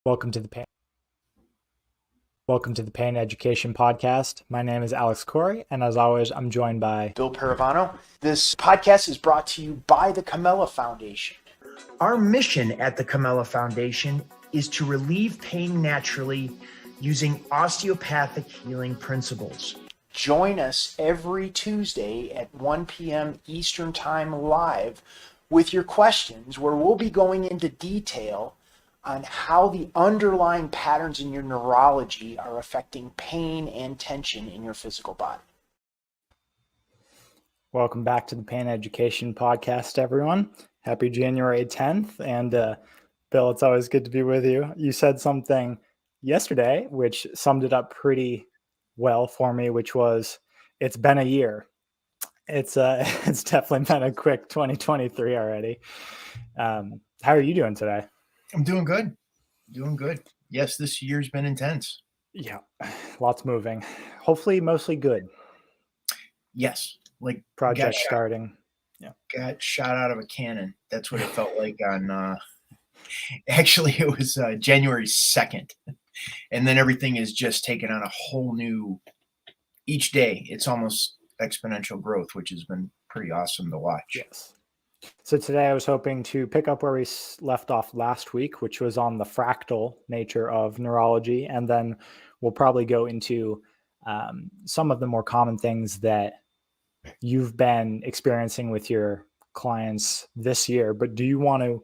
Welcome to the Pain. Welcome to the Pain Education Podcast. My name is Alex Corey, and as always, I'm joined by Bill Paravano. This podcast is brought to you by the Camella Foundation. Our mission at the Camella Foundation is to relieve pain naturally using osteopathic healing principles. Join us every Tuesday at 1 p.m. Eastern Time live with your questions, where we'll be going into detail on how the underlying patterns in your neurology are affecting pain and tension in your physical body. Welcome back to the Pain Education Podcast, everyone. Happy January 10th. And Bill, it's always good to be with you. You said something yesterday which summed it up pretty well for me, which was, it's been a year. It's definitely been a quick 2023 already. How are you doing today? I'm doing good. Yes, this year's been intense. Yeah, lots moving. Hopefully, mostly good. Yes, like project starting. Yeah, got shot out of a cannon. That's what it felt like on. Actually, it was January 2nd, and then everything is just taken on a whole new. Each day, it's almost exponential growth, which has been pretty awesome to watch. Yes. So today I was hoping to pick up where we left off last week, which was on the fractal nature of neurology. And then we'll probably go into some of the more common things that you've been experiencing with your clients this year. But do you want to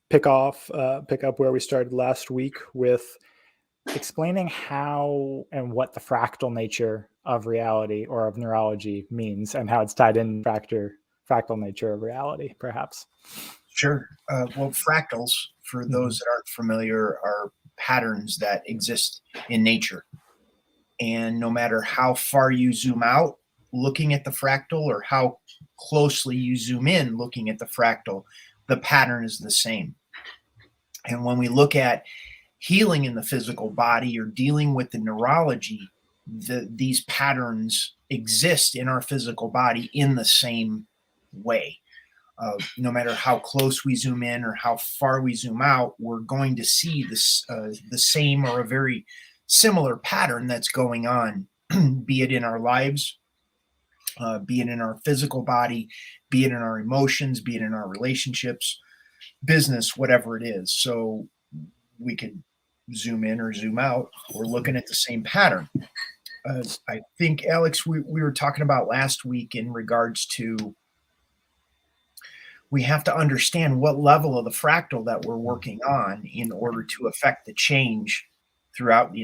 pick up where we started last week with explaining how and what the fractal nature of reality or of neurology means and how it's tied in fractal nature of reality, perhaps? Sure. Well, fractals, for those that aren't familiar, are patterns that exist in nature. And no matter how far you zoom out looking at the fractal or how closely you zoom in looking at the fractal, the pattern is the same. And when we look at healing in the physical body or dealing with the neurology, these patterns exist in our physical body in the same way. No matter how close we zoom in or how far we zoom out, we're going to see this the same or a very similar pattern that's going on, be it in our lives, be it in our physical body, be it in our emotions, be it in our relationships, business, whatever it is. So we could zoom in or zoom out. We're looking at the same pattern. I think, Alex, we were talking about last week in regards to we have to understand what level of the fractal that we're working on in order to affect the change throughout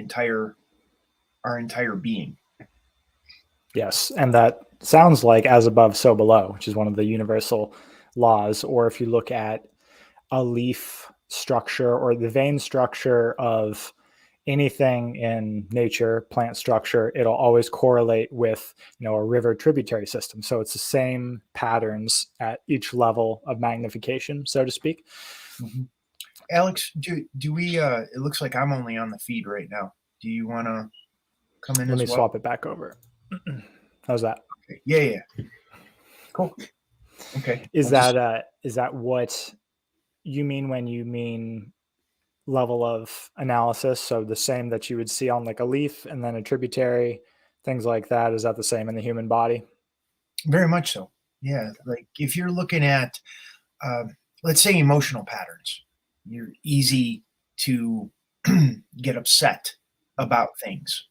our entire being. Yes, and that sounds like as above, so below, which is one of the universal laws. Or if you look at a leaf structure or the vein structure of anything in nature, plant structure, it'll always correlate with, a river tributary system. So it's the same patterns at each level of magnification, so to speak. Mm-hmm. Alex, do we, it looks like I'm only on the feed right now. Do you want to come in? Let me swap it back over. How's that? Okay. Yeah. Cool. Okay. Is that what you mean when you mean level of analysis? So the same that you would see on like a leaf and then a tributary, things like that. Is that the same in the human body? Very much so. Yeah. Like if you're looking at, let's say, emotional patterns, you're easy to get upset about things,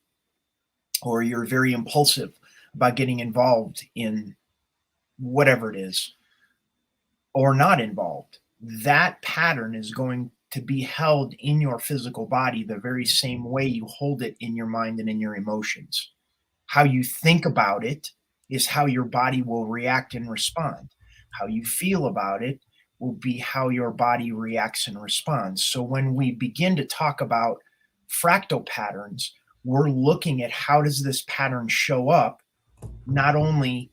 or you're very impulsive about getting involved in whatever it is, or not involved. That pattern is going to be held in your physical body the very same way you hold it in your mind and in your emotions. How you think about it is how your body will react and respond. How you feel about it will be how your body reacts and responds. So when we begin to talk about fractal patterns, we're looking at how does this pattern show up, not only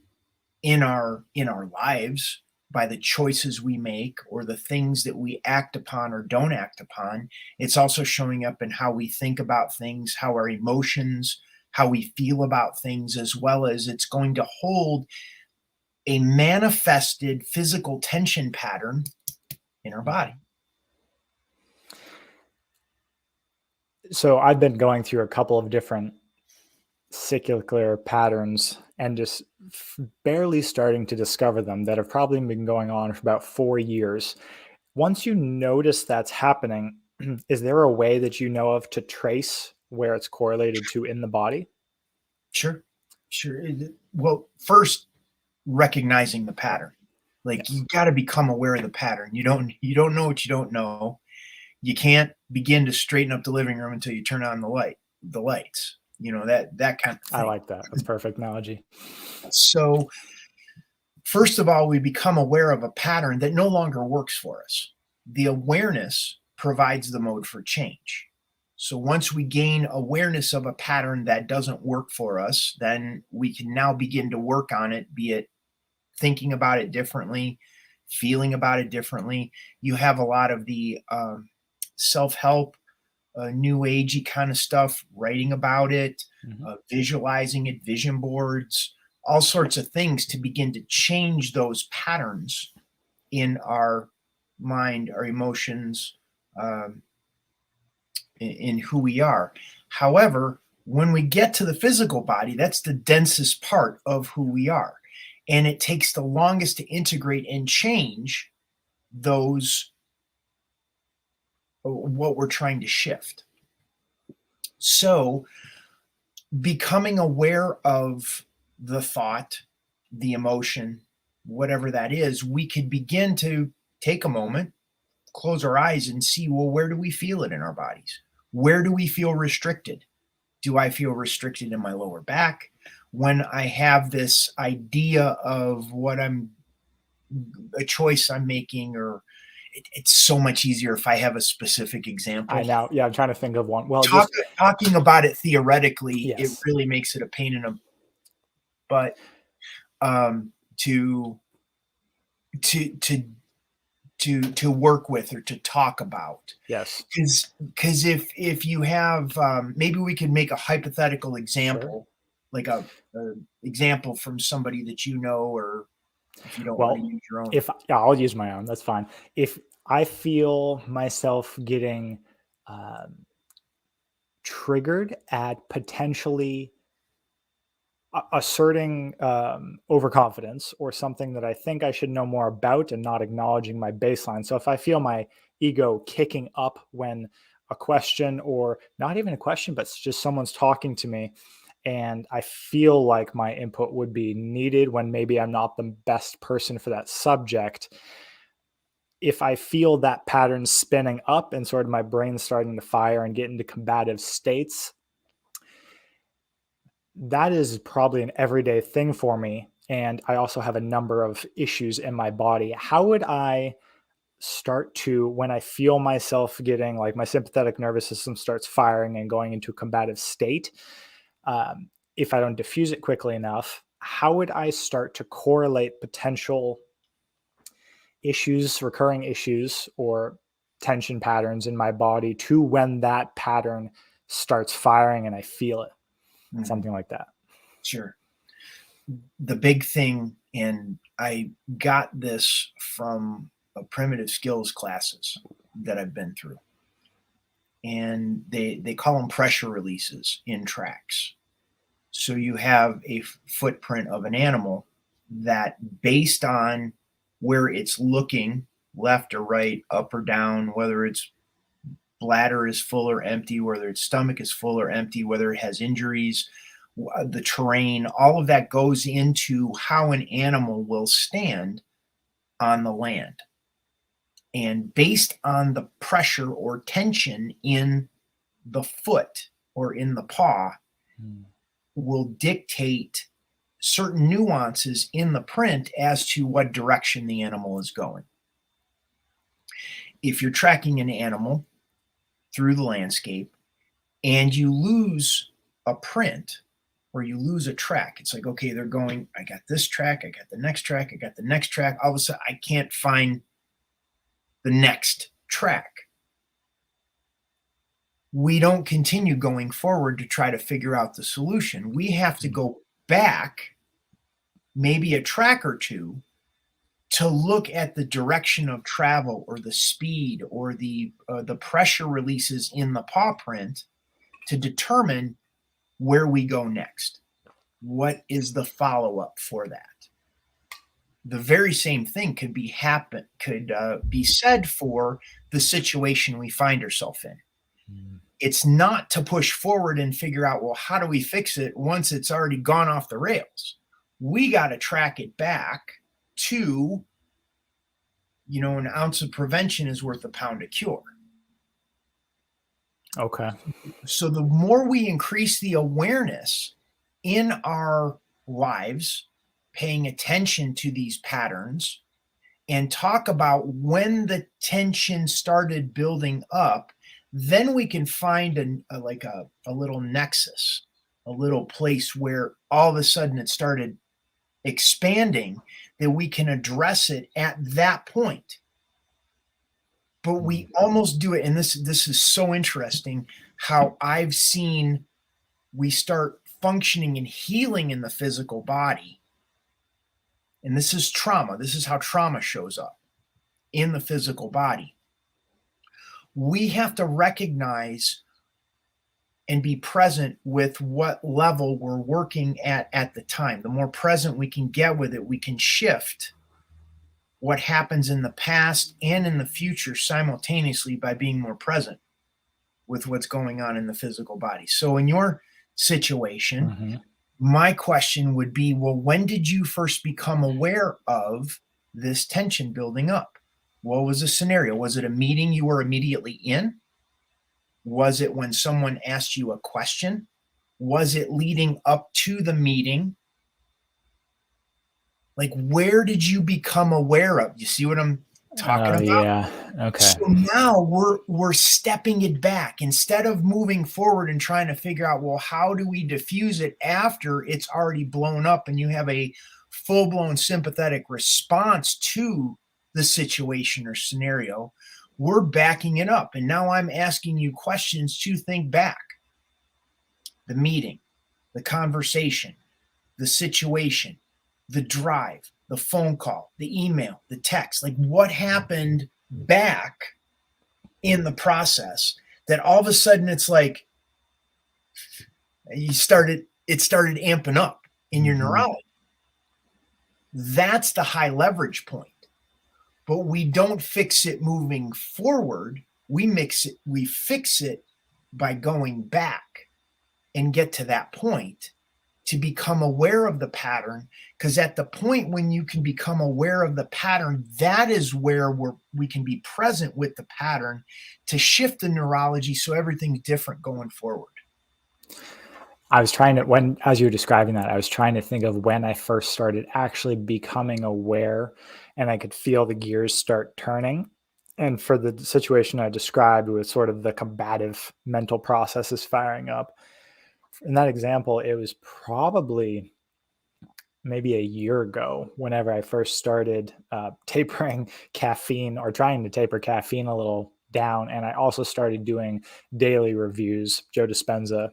in our lives by the choices we make or the things that we act upon or don't act upon. It's also showing up in how we think about things, how our emotions, how we feel about things, as well as it's going to hold a manifested physical tension pattern in our body. So I've been going through a couple of different cyclical patterns and just barely starting to discover them that have probably been going on for about 4 years. Once you notice that's happening, is there a way that you know of to trace where it's correlated to in the body? Sure, sure. Well, first, recognizing the pattern. Like, Yes, you got to become aware of the pattern. You don't know what you don't know. You can't begin to straighten up the living room until you turn on the lights. That kind of I thing. like that. That's perfect analogy. So, first of all, we become aware of a pattern that no longer works for us. The awareness provides the mode for change. So once we gain awareness of a pattern that doesn't work for us, then we can now begin to work on it, be it thinking about it differently, feeling about it differently. You have a lot of the self help, new agey kind of stuff, writing about it, Mhm. visualizing it, vision boards, all sorts of things to begin to change those patterns in our mind, our emotions, um, in who we are. However, when we get to the physical body, that's the densest part of who we are. And it takes the longest to integrate and change those, what we're trying to shift. So, becoming aware of the thought, the emotion, whatever that is, we could begin to take a moment, close our eyes, and see, well, where do we feel it in our bodies? Where do we feel restricted? Do I feel restricted in my lower back? When I have this idea of a choice I'm making, or it's so much easier if I have a specific I example. now, yeah, I'm trying to think of one. Well, Talk, just talking about it theoretically, it yes, really makes it a pain in the butt, um, to to to to work with or to talk about. yes, Because if you have, maybe we could make a hypothetical sure. example, like a example from somebody that you know, or if you don't want to Well, use your own. if yeah, I'll use my own. That's fine. If I feel myself getting um, triggered at potentially asserting overconfidence or something that I think I should know more about and not acknowledging my baseline. So if I feel my ego kicking up when a question, or not even a question, but it's just someone's talking to me, and I feel like my input would be needed when maybe I'm not the best person for that subject. If I feel that pattern spinning up and sort of my brain starting to fire and get into combative states, that is probably an everyday thing for me. And I also have a number of issues in my body. How would I start to, when I feel myself getting like my sympathetic nervous system starts firing and going into a combative state, if I don't diffuse it quickly enough, how would I start to correlate potential issues, recurring issues, or tension patterns in my body to when that pattern starts firing and I feel it? Mhm. Something like that. Sure. The big thing, and I got this from primitive skills classes that I've been through, and they call them pressure releases in tracks. So you have a footprint of an animal that, based on where it's looking, left or right, up or down, whether its bladder is full or empty, whether its stomach is full or empty, whether it has injuries, the terrain, all of that goes into how an animal will stand on the land. And based on the pressure or tension in the foot or in the paw, Mm. will dictate certain nuances in the print as to what direction the animal is going. If you're tracking an animal through the landscape and you lose a print or you lose a track, it's like, okay, they're going, I got this track, I got the next track, I got the next track. All of a sudden, I can't find the next track. We don't continue going forward to try to figure out the solution. We have to go back maybe a track or two to look at the direction of travel or the speed or the pressure releases in the paw print to determine where we go next. What is the follow-up for that? The very same thing could be said for the situation we find ourselves in. It's not to push forward and figure out, well, how do we fix it once it's already gone off the rails? We got to track it back to, an ounce of prevention is worth a pound of cure. Okay. So the more we increase the awareness in our lives, paying attention to these patterns, and talk about when the tension started building up, then we can find a little nexus, a little place where all of a sudden it started expanding, that we can address it at that point. But we almost do it, and this is so interesting how I've seen we start functioning and healing in the physical body. And this is trauma. This is how trauma shows up in the physical body. We have to recognize and be present with what level we're working at the time. The more present we can get with it, we can shift what happens in the past and in the future simultaneously by being more present with what's going on in the physical body. So in your situation, my question would be, well, when did you first become aware of this tension building up? What was the scenario? Was it a meeting you were immediately in? Was it when someone asked you a question? Was it leading up to the meeting? Like, where did you become aware of? You see what I'm talking about? Yeah. Okay. So now we're stepping it back. Instead of moving forward and trying to figure out, well, how do we diffuse it after it's already blown up and you have a full-blown sympathetic response to the situation or scenario, we're backing it up. And now I'm asking you questions to think back. The meeting, the conversation, the situation, the drive, the phone call, the email, the text, like what happened back in the process that all of a sudden it's like it started amping up in your neurology. That's the high leverage point. But we don't fix it moving forward. We fix it by going back and get to that point to become aware of the pattern, because at the point when you can become aware of the pattern, that is where we can be present with the pattern to shift the neurology so everything's different going forward. I was trying to, as you were describing that, I was trying to think of when I first started actually becoming aware and I could feel the gears start turning. And for the situation I described with sort of the combative mental processes firing up, in that example, it was probably maybe a year ago whenever I first started tapering caffeine or trying to taper caffeine a little down. And I also started doing daily reviews, Joe Dispenza,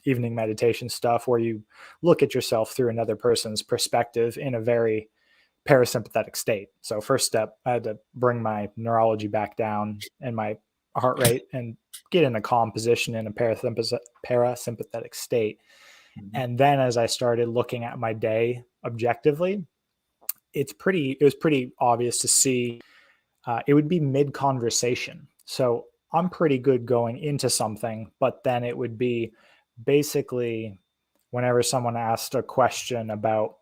evening meditation stuff, where you look at yourself through another person's perspective in a very parasympathetic state. So first step, I had to bring my neurology back down and my heart rate and get in a calm position in a parasympathetic state. And then as I started looking at my day objectively, it was pretty obvious to see it would be mid-conversation. So I'm pretty good going into something, but then it would be basically whenever someone asked a question about,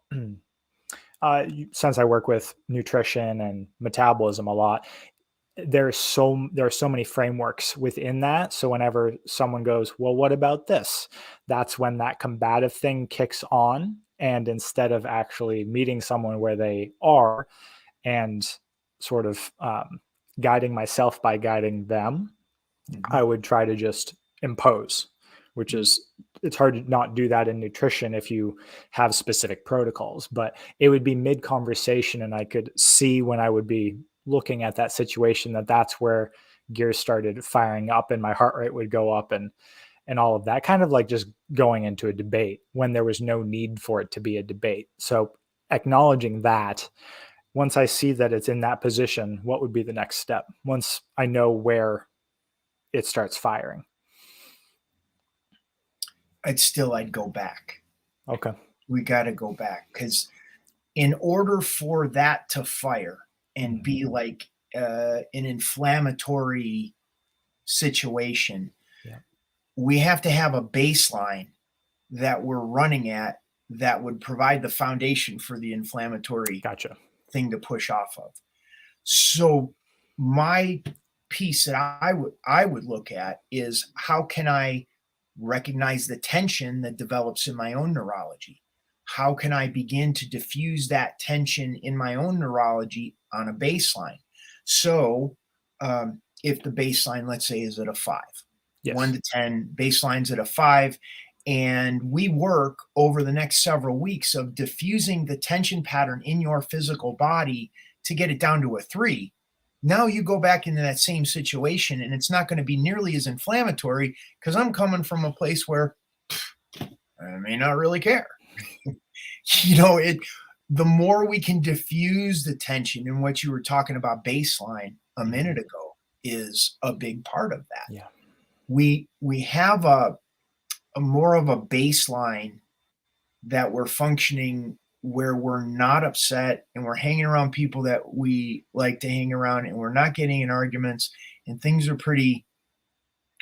since I work with nutrition and metabolism a lot, there are so many frameworks within that. So whenever someone goes, well, what about this? That's when that combative thing kicks on. And instead of actually meeting someone where they are and sort of guiding myself by guiding them, I would try to just impose, which is, it's hard to not do that in nutrition if you have specific protocols, but it would be mid-conversation and I could see when I would be looking at that situation that's where gears started firing up and my heart rate would go up and all of that, kind of like just going into a debate when there was no need for it to be a debate. So acknowledging that, once I see that it's in that position, what would be the next step once I know where it starts firing? I'd go back. Okay. We got to go back, because in order for that to fire and be like an inflammatory situation, Yeah. we have to have a baseline that we're running at that would provide the foundation for the inflammatory Gotcha. thing to push off of. So my piece that I would look at is, how can I recognize the tension that develops in my own neurology? How can I begin to diffuse that tension in my own neurology on a baseline? So if the baseline, let's say, is at a 5, Yes. 1 to 10, baseline's at a 5, and we work over the next several weeks of diffusing the tension pattern in your physical body to get it down to a 3. Now you go back into that same situation, and it's not going to be nearly as inflammatory, because I'm coming from a place where I may not really care. The more we can diffuse the tension, and what you were talking about baseline a minute ago is a big part of that. Yeah. We have a more of a baseline that we're functioning, where we're not upset, and we're hanging around people that we like to hang around, and we're not getting in arguments, and things are pretty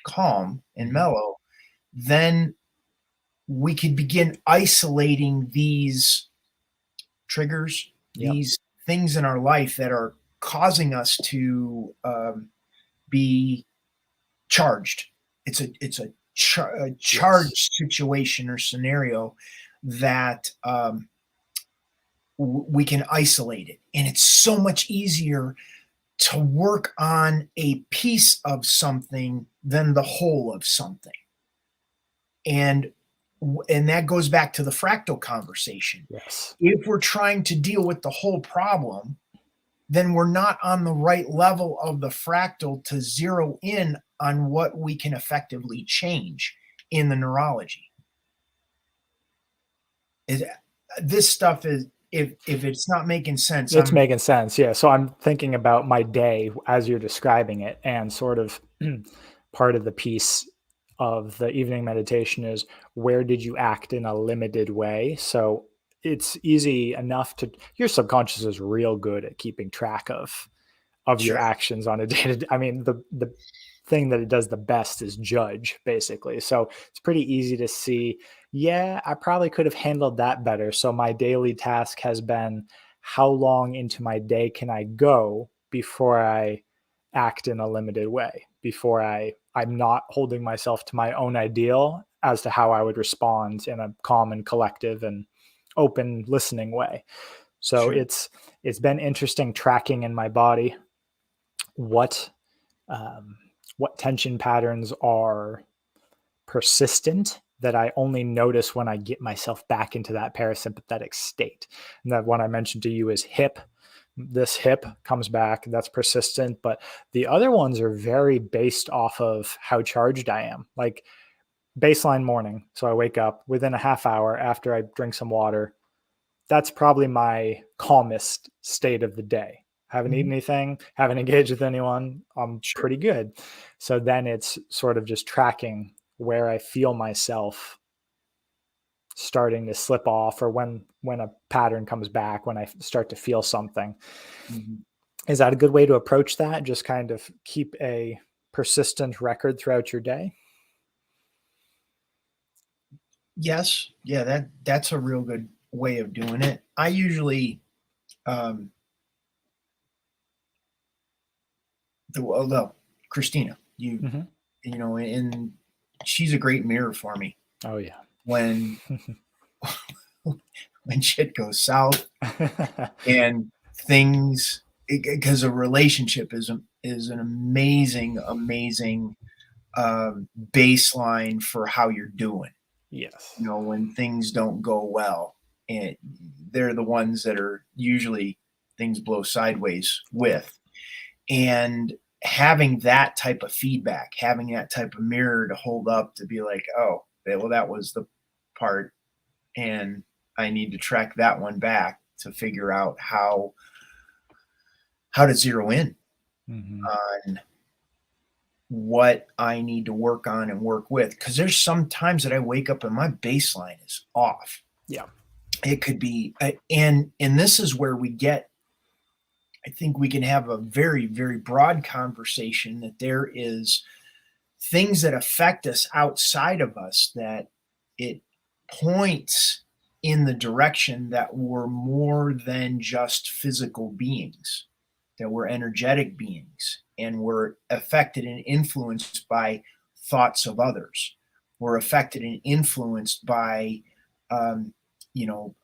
calm and mellow. Then we could begin isolating these triggers, Yep. these things in our life that are causing us to be charged. It's a charged situation or scenario that we can isolate it, and it's so much easier to work on a piece of something than the whole of something. And that goes back to the fractal conversation. Yes. If we're trying to deal with the whole problem, then we're not on the right level of the fractal to zero in on what we can effectively change in the neurology. This stuff is, if it's not making sense, It's making sense. Yeah. So I'm thinking about my day as you're describing it, and sort of part of the piece of the evening meditation is, where did you act in a limited way? So it's easy enough to, your subconscious is real good at keeping track of your Sure. actions on a day to day. I mean, the thing that it does the best is judge, basically. So it's pretty easy to see, yeah, I probably could have handled that better. So my daily task has been, how long into my day can I go before I act in a limited way, before I'm not holding myself to my own ideal as to how I would respond in a calm and collective and open listening way. So Sure. it's been interesting tracking in my body what what tension patterns are persistent that I only notice when I get myself back into that parasympathetic state. And that one I mentioned to you is hip. This hip comes back, that's persistent, but the other ones are very based off of how charged I am. Like baseline morning. So I wake up within a half hour after I drink some water. That's probably my calmest state of the day. Haven't eaten anything, haven't engaged with anyone. I'm Sure. pretty good. So then it's sort of just tracking where I feel myself starting to slip off, or when a pattern comes back, when I start to feel something. Mhm. Is that a good way to approach that? Just kind of keep a persistent record throughout your day? Yes. Yeah, that's a real good way of doing it. I usually, um, well, Christina, Mm-hmm. and she's a great mirror for me Oh yeah. when when shit goes south and things, because a relationship is an amazing baseline for how you're doing. Yes. When things don't go well, and they're the ones that are usually things blow sideways with. And having that type of feedback, having that type of mirror to hold up to be like, oh, well, that was the part, and I need to track that one back to figure out how to zero in Mm-hmm. on what I need to work on and work with. Because there's some times that I wake up and my baseline is off. Yeah. It could be, and this is where we get, I think we can have a very, very broad conversation that there is things that affect us outside of us that it points in the direction that we're more than just physical beings, that we're energetic beings, and we're affected and influenced by thoughts of others. We're affected and influenced by, um, you know,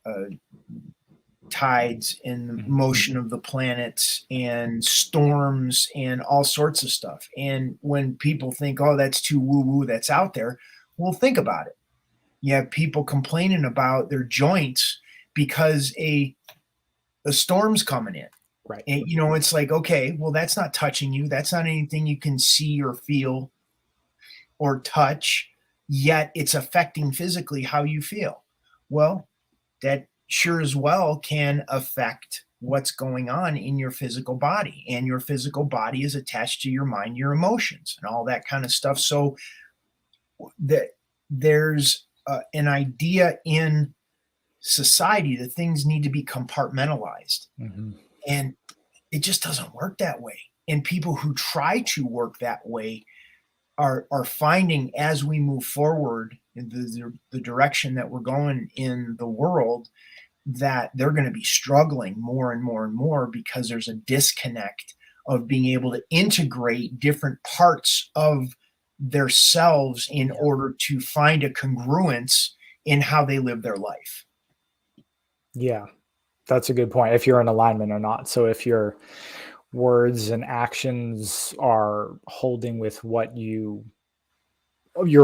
tides and the motion of the planets and storms and all sorts of stuff. And when people think, oh, that's too woo-woo, that's out there, well, think about it. You have people complaining about their joints because a storm's coming in. Right. And, you know, it's like, okay, well, that's not touching you. That's not anything you can see or feel or touch, yet it's affecting physically how you feel. Well, that sure as well can affect what's going on in your physical body, and your physical body is attached to your mind, your emotions, and all that kind of stuff. So that there's an idea in society that things need to be compartmentalized, and it just doesn't work that way. And people who try to work that way are finding, as we move forward in the direction that we're going in the world, that they're going to be struggling more and more and more, because there's a disconnect of being able to integrate different parts of their selves in order to find a congruence in how they live their life. Yeah, that's a good point. If you're in alignment or not. So if your words and actions are holding with what your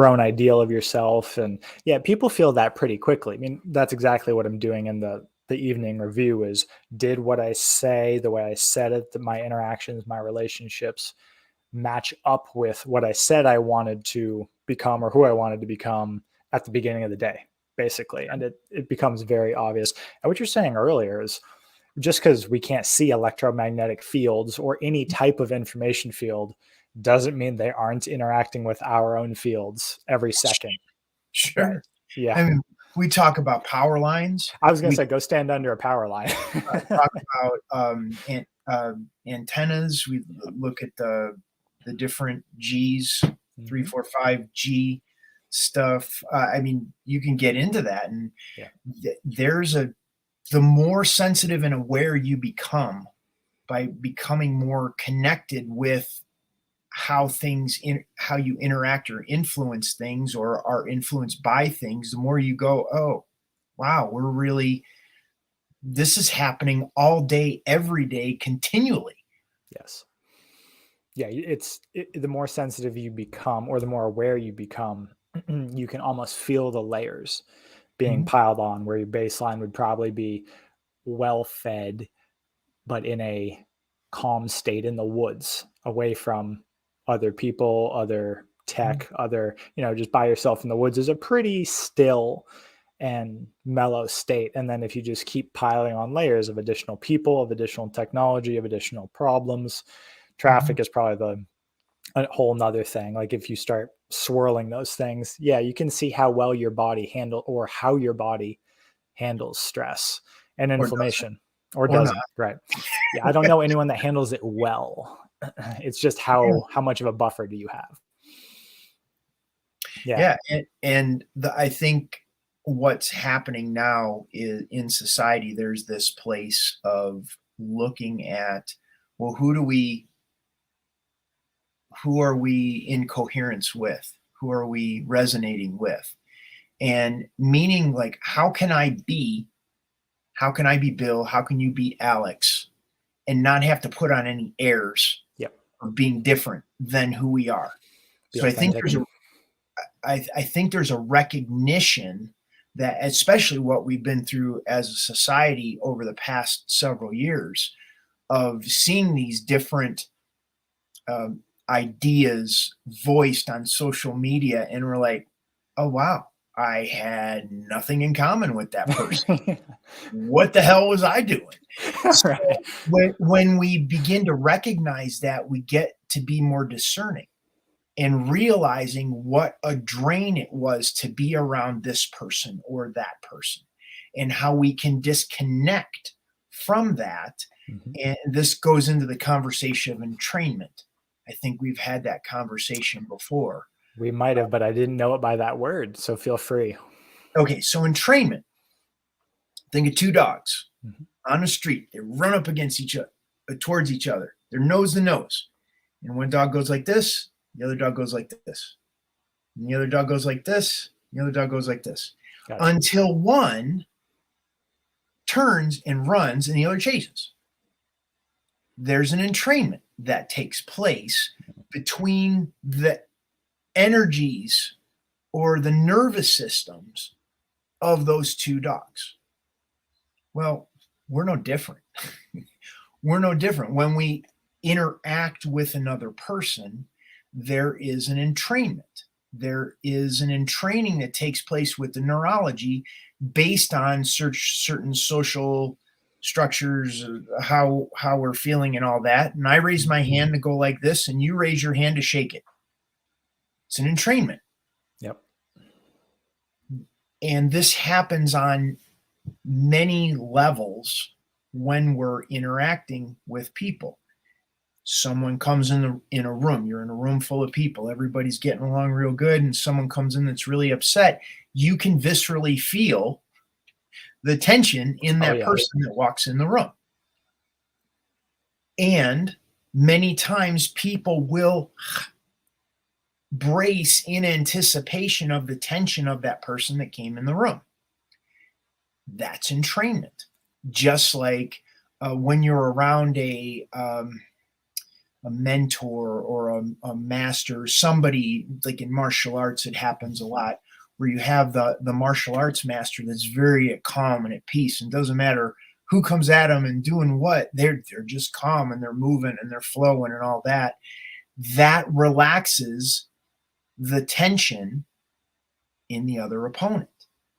own ideal of yourself. And yeah, people feel that pretty quickly. I mean, that's exactly what I'm doing in the evening review is, did what I say, the way I said it, my interactions, my relationships match up with what I said I wanted to become or who I wanted to become at the beginning of the day, basically. And it becomes very obvious. And what you're saying earlier is, just because we can't see electromagnetic fields or any type of information field doesn't mean they aren't interacting with our own fields every second. Sure. Right? Yeah. I mean, we talk about power lines. I was going to say, go stand under a power line. Talk about antennas. We look at the different G's, 3, 4, 5G stuff. I mean, you can get into that, and the more sensitive and aware you become by becoming more connected with how you interact or influence things or are influenced by things, the more you go, oh, wow, this is happening all day, every day, continually. Yes. Yeah, the more sensitive you become, or the more aware you become, you can almost feel the layers being piled on, where your baseline would probably be well fed, but in a calm state in the woods, away from other people, other tech, other, just by yourself in the woods is a pretty still and mellow state. And then if you just keep piling on layers of additional people, of additional technology, of additional problems, traffic is probably a whole nother thing. Like if you start swirling those things, you can see how well your body how your body handles stress and inflammation or doesn't. Right. Yeah. I don't know anyone that handles it well. It's just how much of a buffer do you have? Yeah. And I think what's happening now is in society, there's this place of looking at, well, who are we in coherence with? Who are we resonating with? And meaning, like, how can I be Bill? How can you be Alex and not have to put on any airs of being different than who we are? So I think there's a recognition that, especially what we've been through as a society over the past several years, of seeing these different ideas voiced on social media, and we're like, oh wow, I had nothing in common with that person. What the hell was I doing? So when we begin to recognize that, we get to be more discerning. and realizing what a drain it was to be around this person or that person, and how we can disconnect from that. Mhm. And this goes into the conversation of entrainment. I think we've had that conversation before. We might have, but I didn't know it by that word. So feel free. Okay, so entrainment. Think of two dogs Mhm. on the street. They run up against each other, towards each other. They're nose to nose. And one dog goes like this, the other dog goes like this. And the other dog goes like this, the other dog goes like this. Gotcha. Until one turns and runs and the other chases. There's an entrainment that takes place between the energies or the nervous systems of those two dogs. Well, we're no different. We're no different. When we interact with another person, there is an entrainment. There is an entraining that takes place with the neurology based on certain social structures, how we're feeling and all that. And I raise my hand to go like this, and you raise your hand to shake it. It's an entrainment. Yep. And this happens on many levels when we're interacting with people. Someone comes in a room, you're in a room full of people, everybody's getting along real good, and someone comes in that's really upset. You can viscerally feel the tension in that person that walks in the room. And many times people will brace in anticipation of the tension of that person that came in the room. That's entrainment. Just like when you're around a mentor or a master, somebody like in martial arts, it happens a lot where you have the martial arts master that's very calm and at peace, and doesn't matter who comes at them and doing what, they're just calm and they're moving and they're flowing and all that. That relaxes the tension in the other opponent.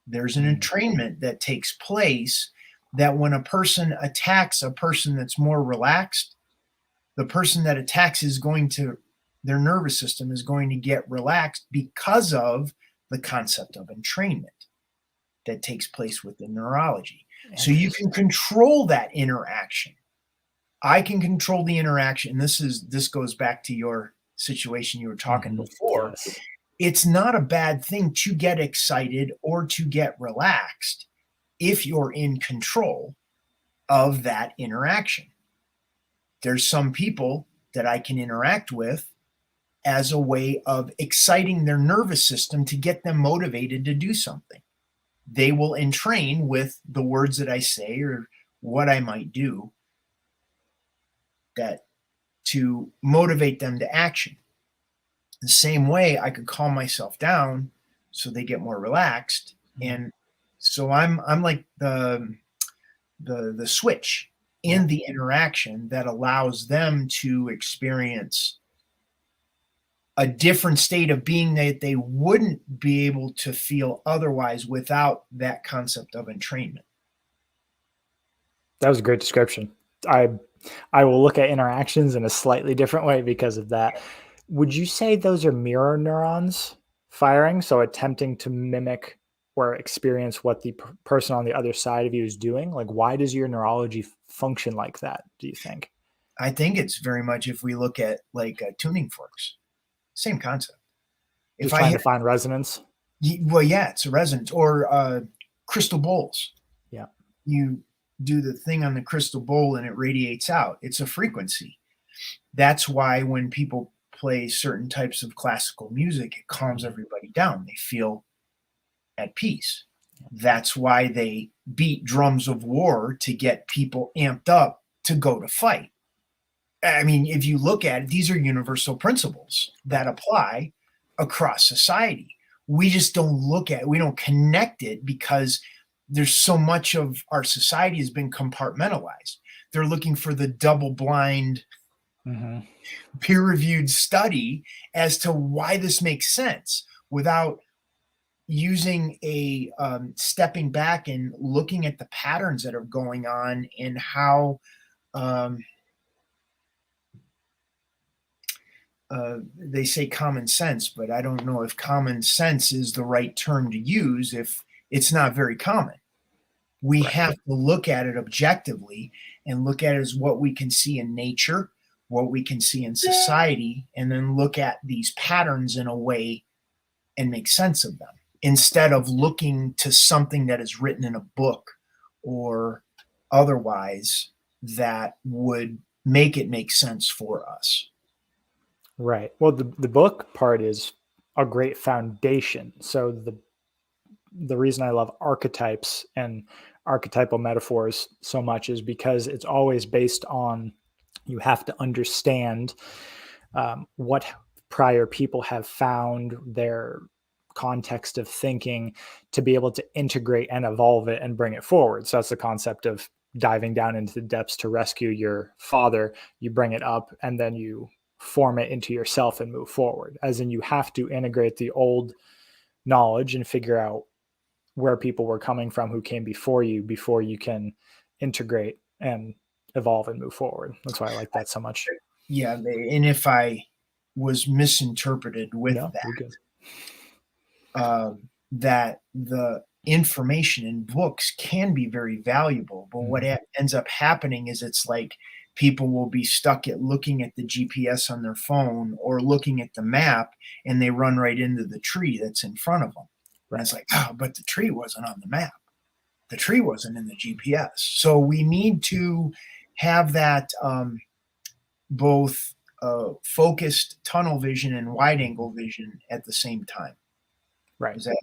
There's an entrainment that takes place that when a person attacks a person that's more relaxed, the person that attacks is going to, their nervous system is going to get relaxed because of the concept of entrainment that takes place within neurology. So you can control that interaction. I can control the interaction. This goes back to your situation you were talking before. Yes. It's not a bad thing to get excited or to get relaxed if you're in control of that interaction. There's some people that I can interact with as a way of exciting their nervous system to get them motivated to do something. They will entrain with the words that I say or what I might do that to motivate them to action. The same way I could calm myself down so they get more relaxed. And so I'm like the switch in the interaction that allows them to experience a different state of being that they wouldn't be able to feel otherwise without that concept of entrainment. That was a great description. I will look at interactions in a slightly different way because of that. Would you say those are mirror neurons firing? So attempting to mimic or experience what the person on the other side of you is doing? Like, why does your neurology function like that, do you think? I think it's very much, if we look at like tuning forks, same concept. Just trying to find resonance? Well, yeah, it's a resonance. Or crystal bowls. Yeah. You do the thing on the crystal bowl and it radiates out. It's a frequency. That's why when people play certain types of classical music, it calms everybody down. They feel at peace. That's why they beat drums of war to get people amped up to go to fight. I mean, if you look at it, these are universal principles that apply across society. We just don't look at it, we don't connect it because there's so much of our society has been compartmentalized. They're looking for the double-blind, peer-reviewed study as to why this makes sense without using a stepping back and looking at the patterns that are going on and how they say common sense, but I don't know if common sense is the right term to use if it's not very common. We Right. have to look at it objectively and look at it as what we can see in nature, what we can see in society, and then look at these patterns in a way and make sense of them instead of looking to something that is written in a book or otherwise that would make it make sense for us. Right. Well, the book part is a great foundation. So the reason I love archetypes and archetypal metaphors so much is because it's always based on, you have to understand what prior people have found, their context of thinking, to be able to integrate and evolve it and bring it forward. So that's the concept of diving down into the depths to rescue your father. You bring it up and then you form it into yourself and move forward. As in, you have to integrate the old knowledge and figure out where people were coming from who came before you can integrate and evolve and move forward. That's why I like that so much. Yeah, and if I was misinterpreted with No, you're good. that the information in books can be very valuable, but what ends up happening is it's like people will be stuck at looking at the GPS on their phone or looking at the map, and they run right into the tree that's in front of them. And it's like, oh, but the tree wasn't on the map. The tree wasn't in the GPS. So we need to have that both focused tunnel vision and wide angle vision at the same time. Right. Is that,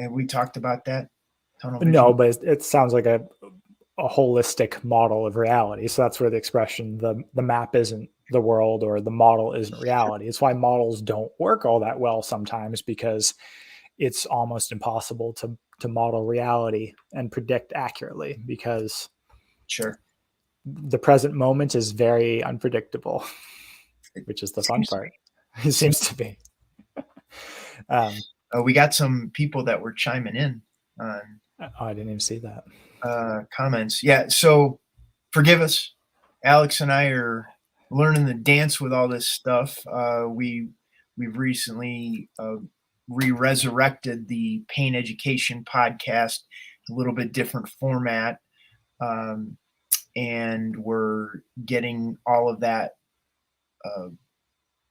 have we talked about that? Tunnel vision? No, but it sounds like a holistic model of reality. So that's where the expression, the map isn't the world or the model isn't reality. It's why models don't work all that well sometimes, because it's almost impossible to model reality and predict accurately, because Sure. the present moment is very unpredictable, which is the fun part. It seems to be. We got some people that were chiming in on I didn't even see that. Comments. Yeah, so forgive us. Alex and I are learning the dance with all this stuff. We've recently resurrected the Pain Education podcast, a little bit different format, and we're getting all of that.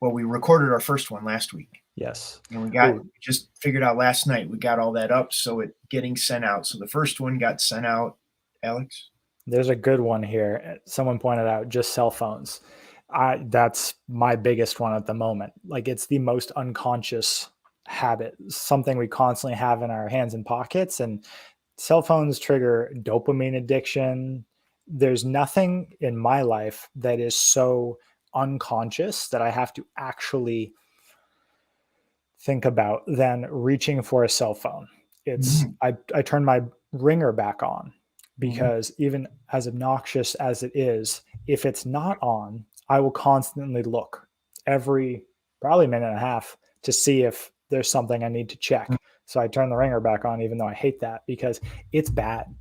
Well, we recorded our first one last week. Yes. And we just figured out last night, we got all that up, so it getting sent out. So the first one got sent out. Alex? There's a good one here. Someone pointed out just cell phones. That's my biggest one at the moment. Like, it's the most unconscious habit, something we constantly have in our hands and pockets. And cell phones trigger dopamine addiction. There's nothing in my life that is so unconscious that I have to actually think about than reaching for a cell phone. It's I turn my ringer back on, because even as obnoxious as it is, if it's not on, I will constantly look every probably minute and a half to see if there's something I need to check. So I turn the ringer back on, even though I hate that, because it's bad.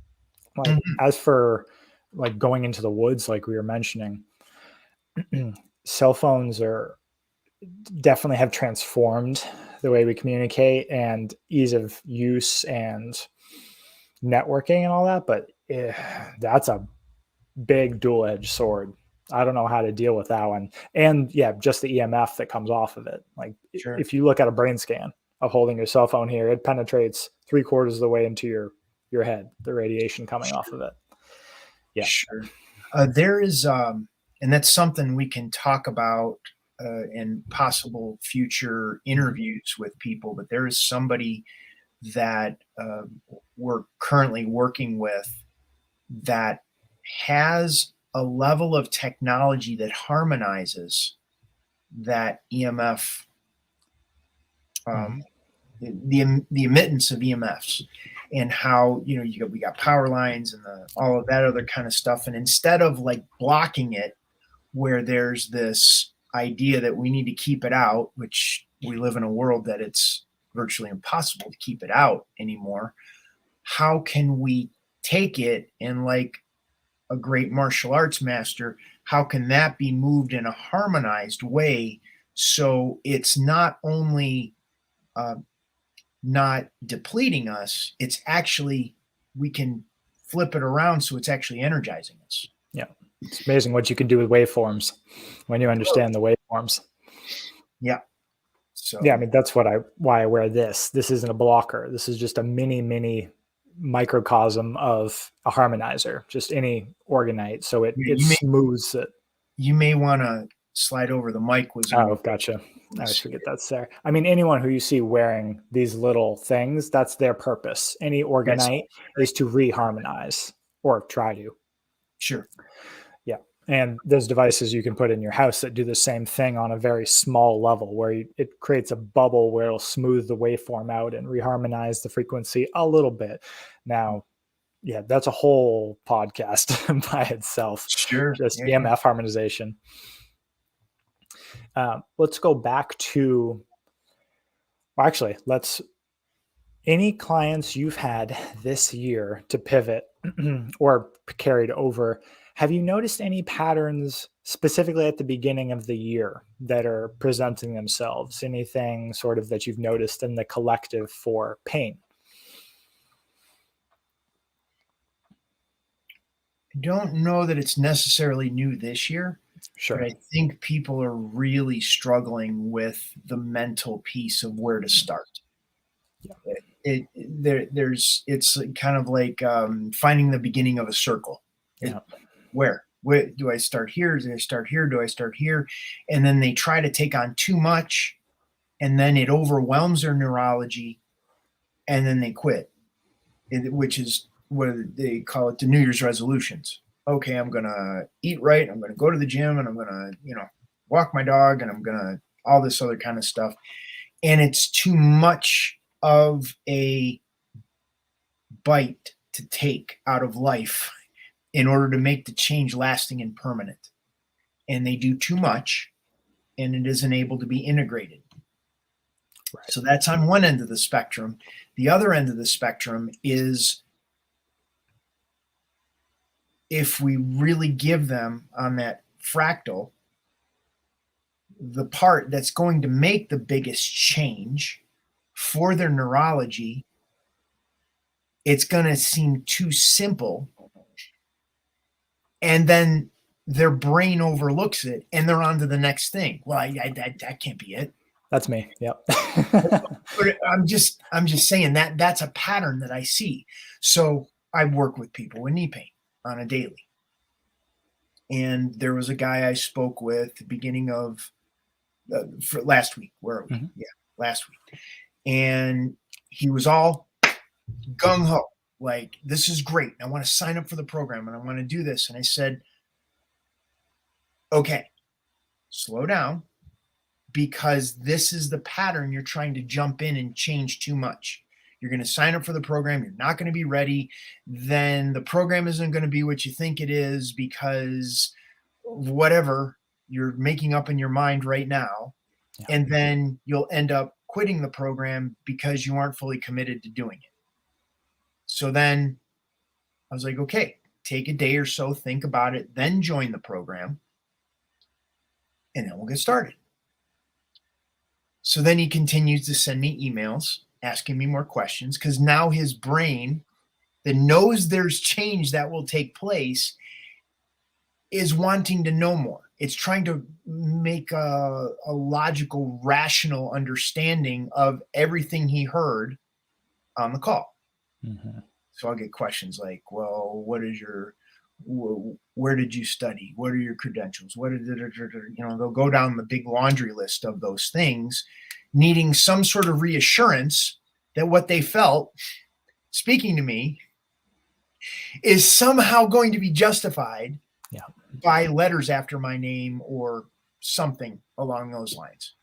Like, as for like going into the woods, like we were mentioning, cell phones are definitely have transformed the way we communicate and ease of use and networking and all that, but that's a big dual-edged sword. I don't know how to deal with that one. And yeah, just the EMF that comes off of it. Like, if you look at a brain scan of holding your cell phone here, it penetrates 3/4 of the way into your head, the radiation coming off of it. Yeah. Sure. There is, and that's something we can talk about in possible future interviews with people, but there is somebody that we're currently working with that has a level of technology that harmonizes that EMF, the emittance of EMFs, and how, we got power lines and all of that other kind of stuff. And instead of like blocking it, where there's this idea that we need to keep it out, which we live in a world that it's virtually impossible to keep it out anymore. How can we take it, and like a great martial arts master, how can that be moved in a harmonized way So it's not only not depleting us, it's actually, we can flip it around so it's actually energizing us. Yeah. It's amazing what you can do with waveforms when you understand the waveforms. Yeah. So yeah, I mean, that's why I wear this. This isn't a blocker. This is just a mini microcosm of a harmonizer, just any orgonite. So it smooths it. You may want to slide over the mic. Oh, gotcha. I always forget that's there. I mean, anyone who you see wearing these little things, that's their purpose. Any orgonite is to reharmonize or try to. Sure. Yeah. And there's devices you can put in your house that do the same thing on a very small level where it creates a bubble where it'll smooth the waveform out and reharmonize the frequency a little bit. Now, yeah, that's a whole podcast by itself. Sure. Just EMF harmonization. Let's go back to, well, actually, any clients you've had this year to pivot or carried over, have you noticed any patterns specifically at the beginning of the year that are presenting themselves? Anything sort of that you've noticed in the collective for pain? I don't know that it's necessarily new this year. Sure. But I think people are really struggling with the mental piece of where to start. Yeah. It's kind of like finding the beginning of a circle. Yeah. Where do I start here? Do I start here? Do I start here? And then they try to take on too much, and then it overwhelms their neurology, and then they quit, which is what they call it, the New Year's resolutions. Okay, I'm going to eat right. I'm going to go to the gym, and I'm going to, walk my dog, and I'm going to all this other kind of stuff. And it's too much of a bite to take out of life in order to make the change lasting and permanent. And they do too much, and it isn't able to be integrated. Right. So that's on one end of the spectrum. The other end of the spectrum is if we really give them on that fractal the part that's going to make the biggest change for their neurology, it's going to seem too simple. And then their brain overlooks it and they're on to the next thing. Well, that can't be it. That's me. Yep. But I'm just saying that's a pattern that I see. So I work with people with knee pain on a daily. And there was a guy I spoke with at the beginning of for last week. Where are we? Mm-hmm. Yeah, last week. And he was all gung-ho, like, this is great. I want to sign up for the program and I want to do this. And I said, okay, slow down, because this is the pattern you're trying to jump in and change too much. You're going to sign up for the program. You're not going to be ready. Then the program isn't going to be what you think it is because of whatever you're making up in your mind right now. Yeah. And then you'll end up quitting the program because you aren't fully committed to doing it. So then I was like, okay, take a day or so, think about it, then join the program, and then we'll get started. So then he continues to send me emails asking me more questions, because now his brain that knows there's change that will take place is wanting to know more. It's trying to make a logical, rational understanding of everything he heard on the call. Mm-hmm. So I'll get questions like, well, where did you study? What are your credentials? They'll go down the big laundry list of those things, needing some sort of reassurance that what they felt speaking to me is somehow going to be justified by letters after my name or something along those lines.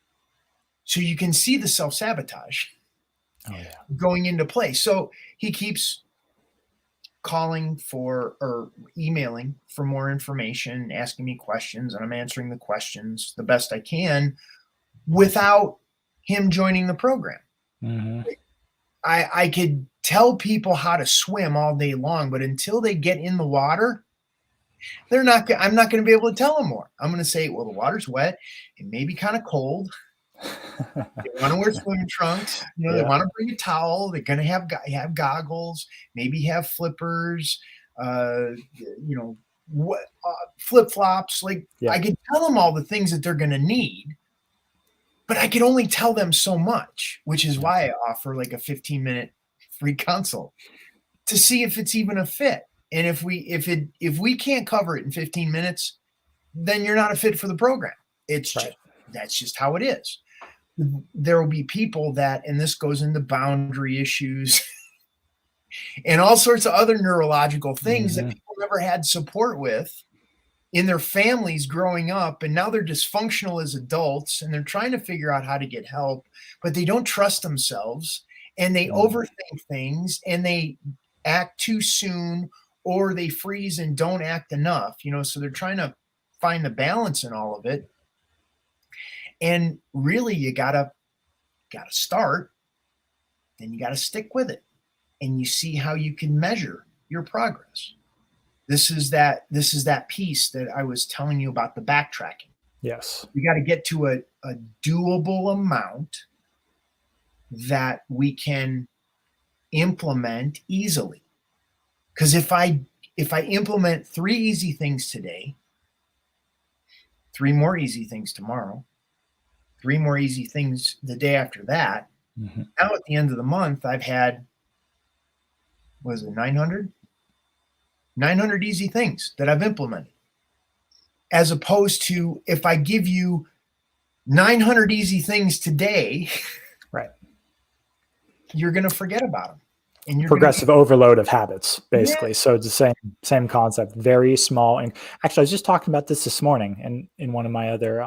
So you can see the self-sabotage going into play. So he keeps calling for or emailing for more information, asking me questions, and I'm answering the questions the best I can without him joining the program. Mm-hmm. I could tell people how to swim all day long, but until they get in the water, I'm not going to be able to tell them more. I'm going to say, well, the water's wet. It may be kind of cold. They want to wear swimming trunks. They Yeah. want to bring a towel. They're going to have goggles, maybe have flippers, flip flops. Like Yeah. I can tell them all the things that they're going to need, but I can only tell them so much, which is why I offer like a 15-minute free consult to see if it's even a fit. And if we can't cover it in 15 minutes, then you're not a fit for the program. That's just how it is. There will be people that, and this goes into boundary issues and all sorts of other neurological things that people never had support with in their families growing up. And now they're dysfunctional as adults and they're trying to figure out how to get help, but they don't trust themselves and they overthink things and they act too soon or they freeze and don't act enough, so they're trying to find the balance in all of it. And really you gotta start, then you gotta stick with it and you see how you can measure your progress. This is that piece that I was telling you about, the backtracking. Yes. We got to get to a doable amount that we can implement easily. Because if I implement 3 easy things today, 3 more easy things tomorrow, 3 more easy things the day after that, now at the end of the month, I've had, was it 900 easy things that I've implemented. As opposed to if I give you 900 easy things today, right, you're going to forget about them. And you're progressive overload of habits, basically. Yeah. So it's the same concept, very small. And actually, I was just talking about this morning, and in one of my other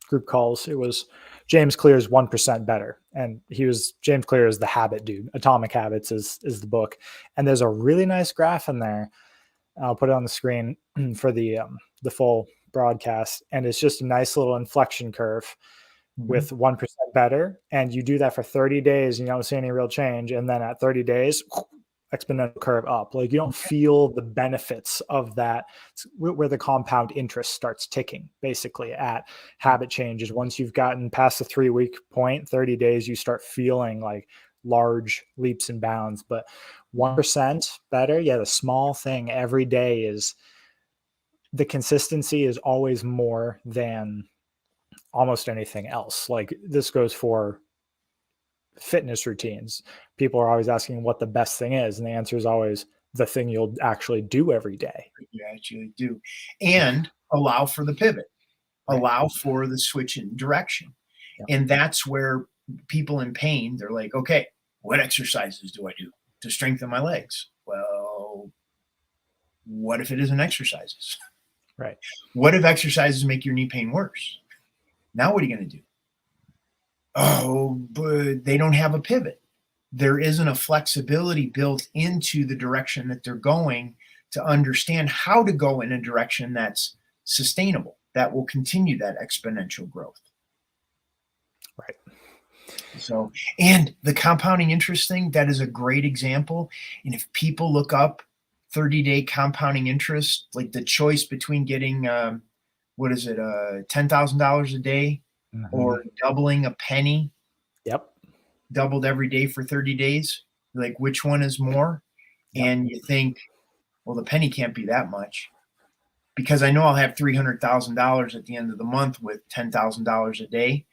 group calls, it was James Clear's 1% Better, and James Clear is the habit dude. Atomic Habits is the book, and there's a really nice graph in there. I'll put it on the screen for the full broadcast, and it's just a nice little inflection curve with 1% better, and you do that for 30 days and you don't see any real change, and then at 30 days exponential curve up. Like you don't feel the benefits of that. It's where the compound interest starts ticking basically at habit changes. Once you've gotten past the 3-week point, 30 days, you start feeling like large leaps and bounds. But 1% better, the small thing every day is the consistency is always more than almost anything else. Like this goes for fitness routines. People are always asking what the best thing is, and the answer is always the thing you'll actually do every day. You actually do, and allow for the pivot, allow for the switch in direction. And that's where people in pain, they're like, okay, what exercises do I do to strengthen my legs? Well, what if it isn't exercises? Right. What if exercises make your knee pain worse? Now what are you going to do? Oh, but they don't have a pivot. There isn't a flexibility built into the direction that they're going to understand how to go in a direction that's sustainable, that will continue that exponential growth. Right. So, and the compounding interest thing, that is a great example. And if people look up 30-day compounding interest, like the choice between getting, $10,000 a day or doubling a penny, doubled every day for 30 days, like which one is more? And you think, well, the penny can't be that much because I know I'll have $300,000 at the end of the month with $10,000 a day.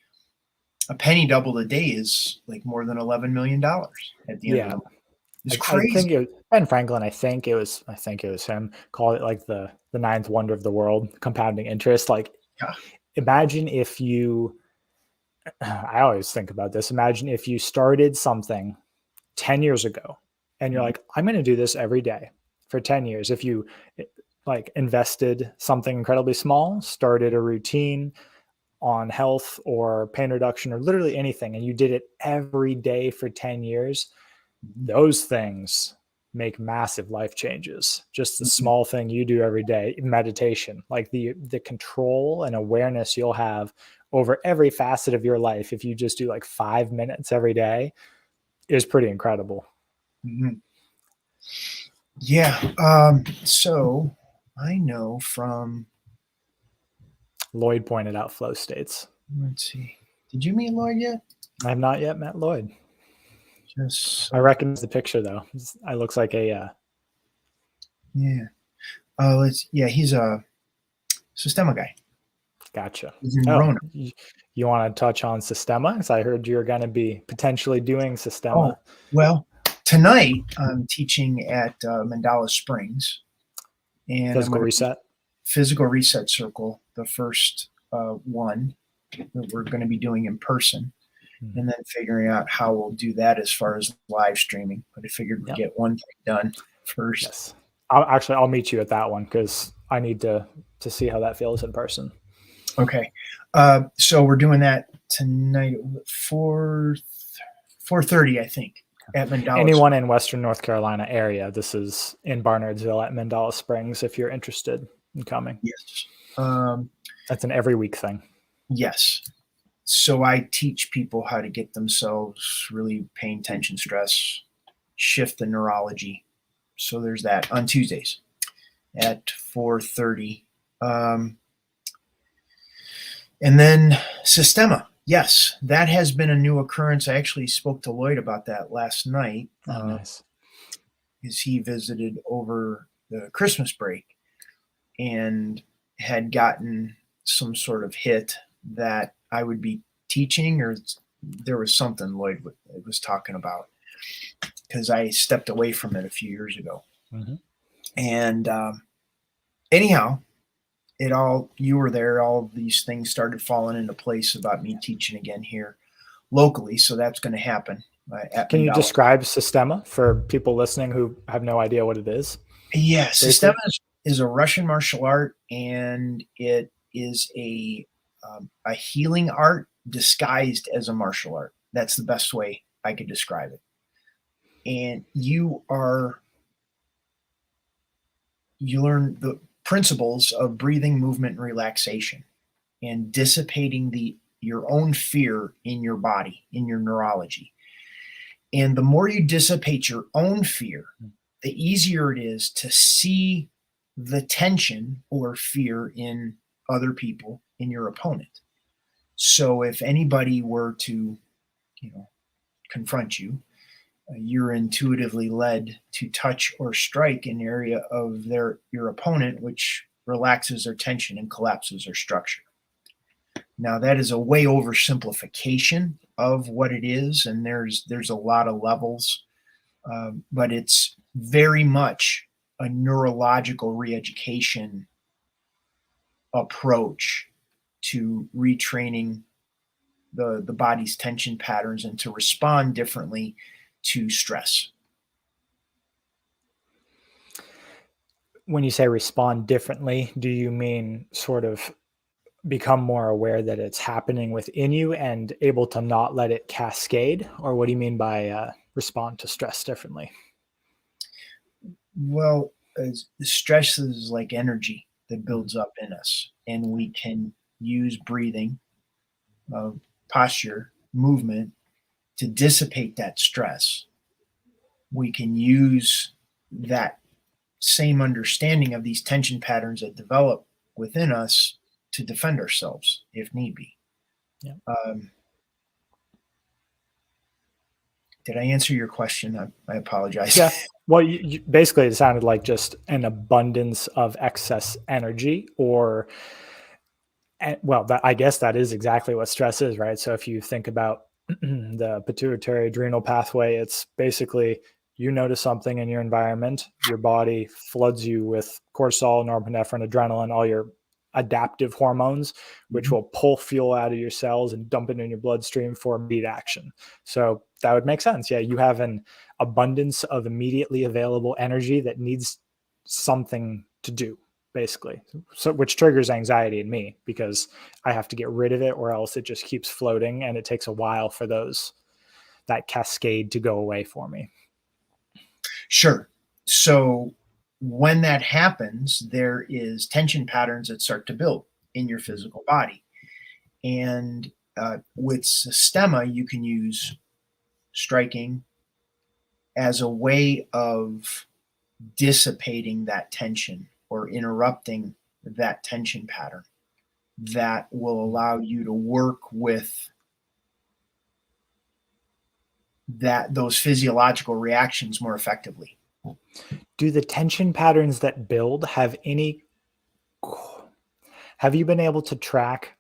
A penny doubled a day is like more than $11 million at the end of the month. It's crazy. I think it was Ben Franklin. I think it was him. Call it like the 9th wonder of the world, compounding interest. Like, imagine if you. I always think about this. Imagine if you started something 10 years ago, and you're like, I'm going to do this every day for 10 years. If you like invested something incredibly small, started a routine on health or pain reduction or literally anything, and you did it every day for 10 years, those things make massive life changes. Just the small thing you do every day, meditation, like the control and awareness you'll have over every facet of your life, if you just do like 5 minutes every day, is pretty incredible. Yeah. So I know from, Lloyd pointed out flow states. let's see, did you meet Lloyd yet? I have not yet met Lloyd. Just I recognize the picture though. It looks like a yeah. He's a Sistema guy. gotcha. He's in Oh, Rona. you want to touch on Sistema? Because I heard you're going to be potentially doing Sistema. Oh, well, tonight I'm teaching at Mandala Springs, and I'm Physical going to reset. physical reset circle, the first one that we're going to be doing in person, and then figuring out how we'll do that as far as live streaming. But I figured we'd get one thing done first. Yes. I'll meet you at that one because I need to see how that feels in person. Okay. So we're doing that tonight at 4:30, I think, at Mandala. Anyone in Western North Carolina area, this is in Barnardsville at Mandala Springs if you're interested in coming. Yes. That's an every week thing. Yes. So I teach people how to get themselves really pain, tension, stress, shift the neurology. So there's that on Tuesdays at 4:30. And then Sistema. Yes, that has been a new occurrence. I actually spoke to Lloyd about that last night. Nice. As he visited over the Christmas break and had gotten some sort of hit that I would be teaching, or there was something Lloyd was talking about because I stepped away from it a few years ago. Mm-hmm. And anyhow, you were there, all these things started falling into place about me teaching again here locally. So that's going to happen. Can you describe Sistema for people listening who have no idea what it is? Yeah, Sistema is a Russian martial art, and it is a healing art disguised as a martial art. That's the best way I could describe it. And you learn the principles of breathing, movement, and relaxation, and dissipating your own fear in your body, in your neurology. And the more you dissipate your own fear, the easier it is to see the tension or fear in other people, in your opponent. So if anybody were to, confront you, you're intuitively led to touch or strike an area of your opponent, which relaxes their tension and collapses their structure. Now, that is a way oversimplification of what it is, and there's a lot of levels, but it's very much a neurological re-education approach to retraining the body's tension patterns and to respond differently to stress. When you say respond differently, do you mean sort of become more aware that it's happening within you and able to not let it cascade? Or what do you mean by respond to stress differently? Well, stress is like energy that builds up in us, and we can use breathing, posture, movement to dissipate that stress. We can use that same understanding of these tension patterns that develop within us to defend ourselves if need be. Yeah. Did I answer your question? I apologize. Yeah. Well, basically, it sounded like just an abundance of excess energy, or, well, I guess that is exactly what stress is, right? So if you think about the pituitary adrenal pathway, it's basically you notice something in your environment, your body floods you with cortisol, norepinephrine, adrenaline, all your adaptive hormones, which will pull fuel out of your cells and dump it in your bloodstream for immediate action. So that would make sense. Yeah, you have an abundance of immediately available energy that needs something to do, basically. So which triggers anxiety in me because I have to get rid of it, or else it just keeps floating and it takes a while for that cascade to go away for me. Sure. So when that happens, there is tension patterns that start to build in your physical body. And with Sistema, you can use striking as a way of dissipating that tension or interrupting that tension pattern that will allow you to work with those physiological reactions more effectively. Do the tension patterns that build have you been able to track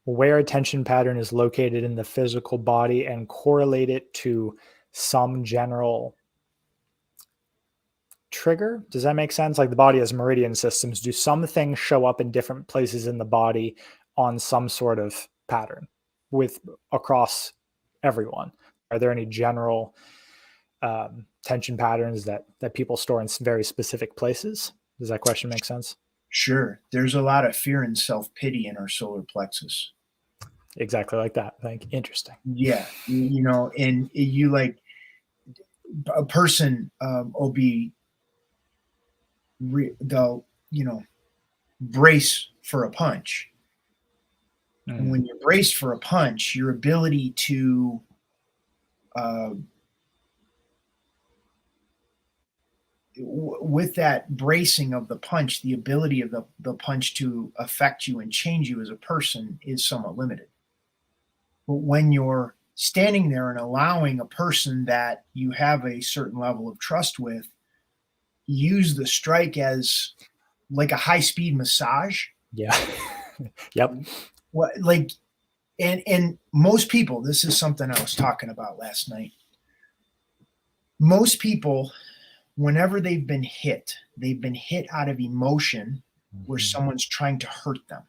where a tension pattern is located in the physical body and correlate it to some general trigger? Does that make sense? Like the body has meridian systems. Do some things show up in different places in the body on some sort of pattern across everyone? Are there any general tension patterns that people store in very specific places? Does that question make sense? Sure. There's a lot of fear and self-pity in our solar plexus. Exactly like that. Like, interesting. Yeah. And you like a person will be, they'll, brace for a punch. And when you're braced for a punch, your ability to with that bracing of the punch, the ability of the punch to affect you and change you as a person is somewhat limited. But when you're standing there and allowing a person that you have a certain level of trust with use the strike as like a high-speed massage. Yeah. Yep. What, like, and most people, this is something I was talking about last night. Most people, whenever they've been hit out of emotion where someone's trying to hurt them.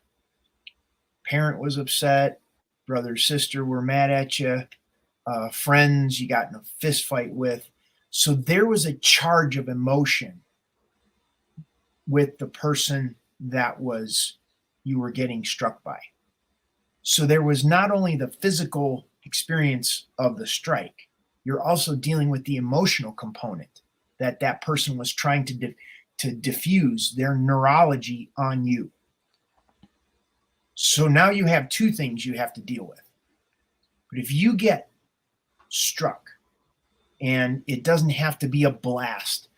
Parent was upset, brother, sister were mad at you, friends you got in a fist fight with. So there was a charge of emotion with the person that you were getting struck by. So there was not only the physical experience of the strike, you're also dealing with the emotional component that person was trying to diffuse their neurology on you. So now you have two things you have to deal with. But if you get struck, and it doesn't have to be a blast,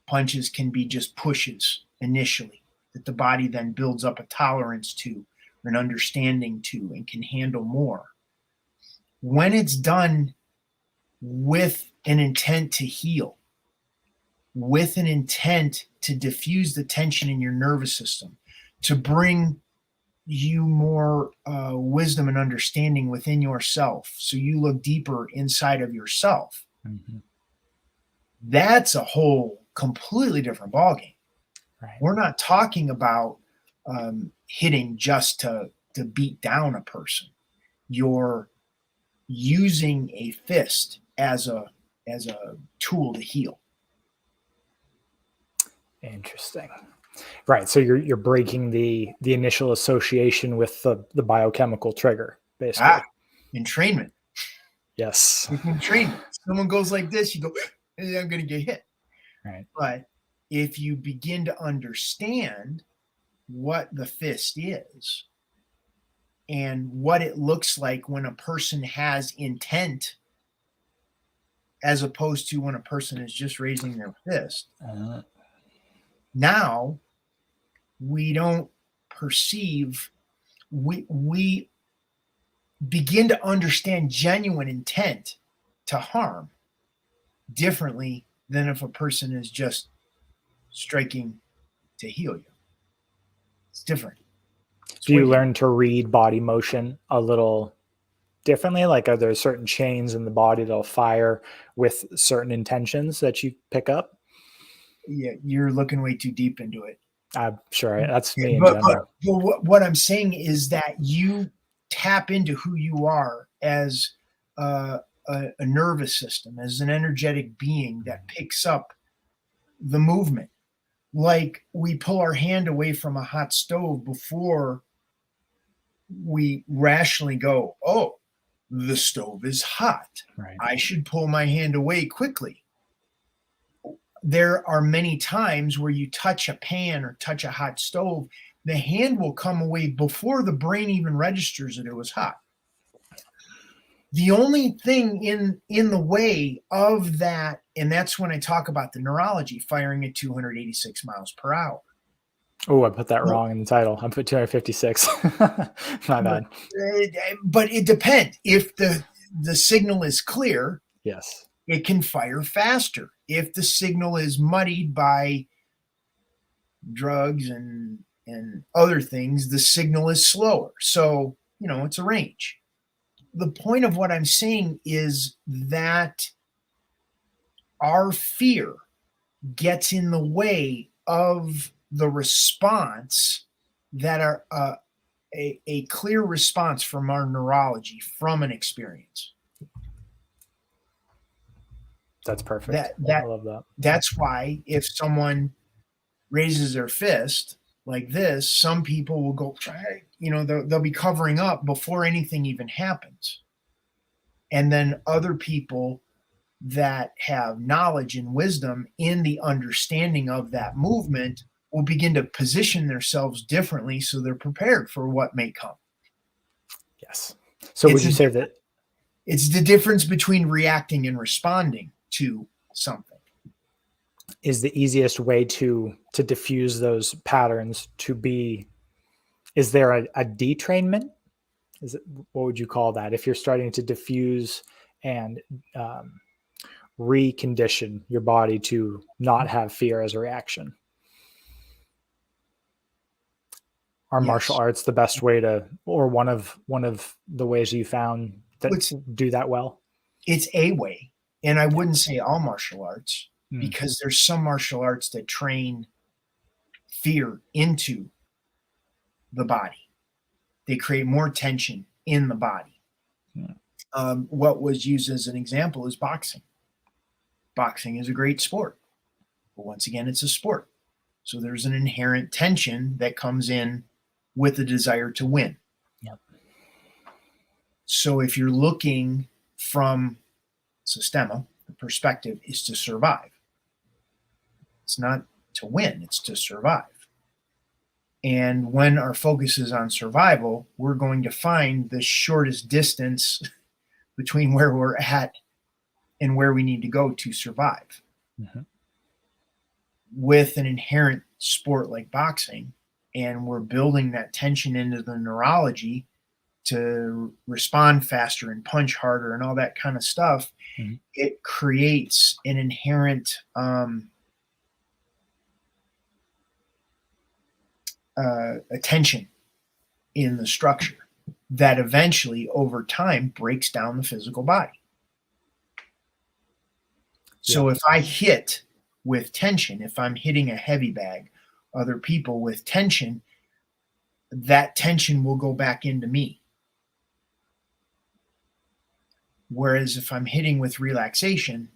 punches can be just pushes initially that the body then builds up a tolerance to, or an understanding to, and can handle more. When it's done with an intent to heal, with an intent to diffuse the tension in your nervous system, to bring you more wisdom and understanding within yourself, so you look deeper inside of yourself. Mm-hmm. That's a whole completely different ballgame. Right. We're not talking about hitting just to beat down a person. You're using a fist as a tool to heal. Interesting. Right. So you're breaking the initial association with the biochemical trigger, basically. Entrainment. Yes. Entrainment. Someone goes like this, you go, I'm going to get hit. Right. But if you begin to understand what the fist is and what it looks like when a person has intent, as opposed to when a person is just raising their fist, now we don't perceive, we begin to understand genuine intent to harm differently than if a person is just striking to heal you. It's different. Do you learn to read body motion a little differently? Like, are there certain chains in the body that'll fire with certain intentions that you pick up? Yeah, you're looking way too deep into it. I'm sure that's me in general. But what I'm saying is that you tap into who you are as a nervous system, as an energetic being that picks up the movement. Like we pull our hand away from a hot stove before we rationally go, oh, the stove is hot. Right. I should pull my hand away quickly. There are many times where you touch a pan or touch a hot stove, the hand will come away before the brain even registers that it was hot. The only thing in the way of that, and that's when I talk about the neurology firing at 286 miles per hour. Oh, I put that Well, wrong in the title. I put 256. My bad. but it depends. If the signal is clear, Yes. it can fire faster. If the signal is muddied by drugs and other things, the signal is slower. So, it's a range. The point of what I'm saying is that our fear gets in the way of the response that are a clear response from our neurology from an experience. That's perfect. That I that love that. that's why if someone raises their fist like this, some people will go, they'll be covering up before anything even happens. And then other people that have knowledge and wisdom in the understanding of that movement will begin to position themselves differently so they're prepared for what may come. Yes. So would It's you say that it's the difference between reacting and responding to something. is the easiest way to diffuse those patterns to be, is there a detrainment? Is it, what would you call that? If you're starting to diffuse and recondition your body to not have fear as a reaction. Are martial Yes. arts the best way to, or one of the ways you found that do that well? It's a way, and I wouldn't say all martial arts, because there's some martial arts that train fear into the body. They create more tension in the body. What was used as an example is boxing. Boxing is a great sport, but once again, it's a sport. So there's an inherent tension that comes in with the desire to win. Yep. So if you're looking from Systema, the perspective is to survive. It's not to win, it's to survive. And when our focus is on survival, we're going to find the shortest distance between where we're at and where we need to go to survive. Mm-hmm. With an inherent sport like boxing, and we're building that tension into the neurology to respond faster and punch harder and all that kind of stuff, it creates an inherent tension in the structure that eventually, over time, breaks down the physical body. So if I hit with tension, if I'm hitting a heavy bag, other people with tension, that tension will go back into me. Whereas if I'm hitting with relaxation,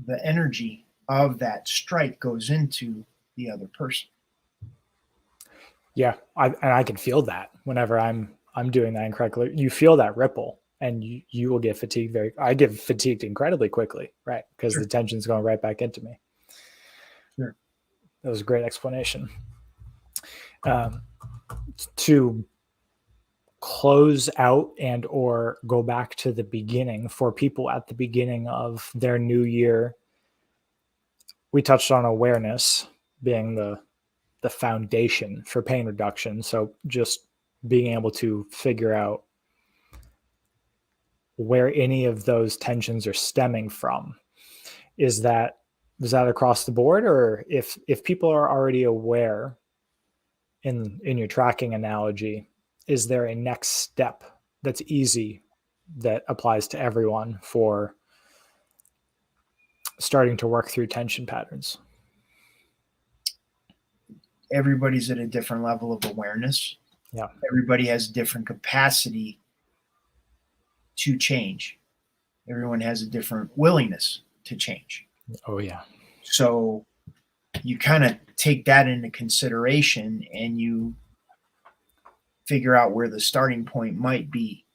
the energy of that strike goes into the other person. Yeah, I can feel that whenever I'm doing that incorrectly. You feel that ripple, and you will get fatigued I get fatigued incredibly quickly, right? Because the tension's going right back into me. Sure. That was a great explanation. To close out and or go back to the beginning for people at the beginning of their new year, we touched on awareness being the foundation for pain reduction. So just being able to figure out where any of those tensions are stemming from. Is that across the board? Or if people are already aware in your tracking analogy, is there a next step that's easy that applies to everyone for starting to work through tension patterns? Everybody's at a different level of awareness. Yeah. Everybody has a different capacity to change. Everyone has a different willingness to change. Oh, yeah. So you kind of take that into consideration and you figure out where the starting point might be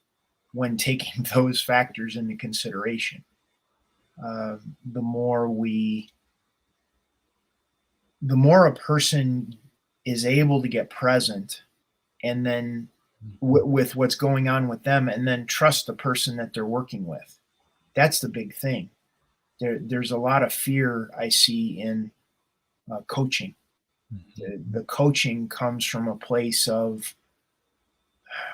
when taking those factors into consideration. The more a person is able to get present and then with what's going on with them, and then trust the person that they're working with. That's the big thing. There's a lot of fear I see in coaching. The coaching comes from a place of,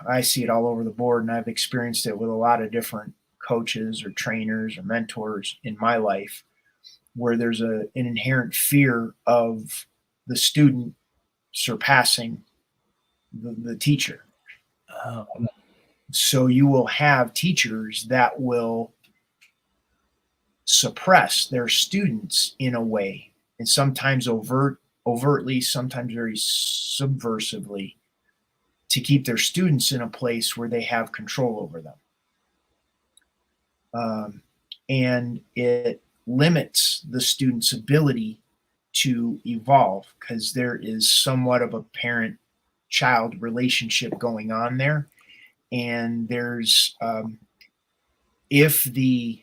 I see it all over the board, and I've experienced it with a lot of different coaches or trainers or mentors in my life, where there's an inherent fear of the student surpassing the teacher. Oh. So you will have teachers that will suppress their students in a way, and sometimes overtly, sometimes very subversively, to keep their students in a place where they have control over them. And it limits the student's ability to evolve, because there is somewhat of a parent-child relationship going on there. And there's, if the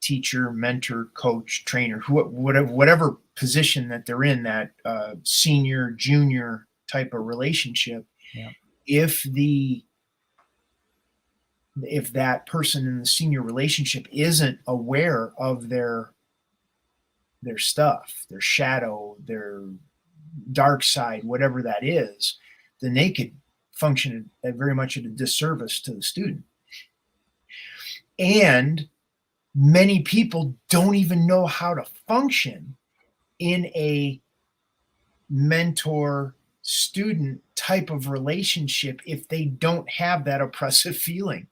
teacher, mentor, coach, trainer, whatever position that they're in, that senior, junior type of relationship, Yeah. if that person in the senior relationship isn't aware of their stuff, their shadow, their dark side, whatever that is, then they could function at very much at a disservice to the student. And many people don't even know how to function in a mentor student type of relationship if they don't have that oppressive feeling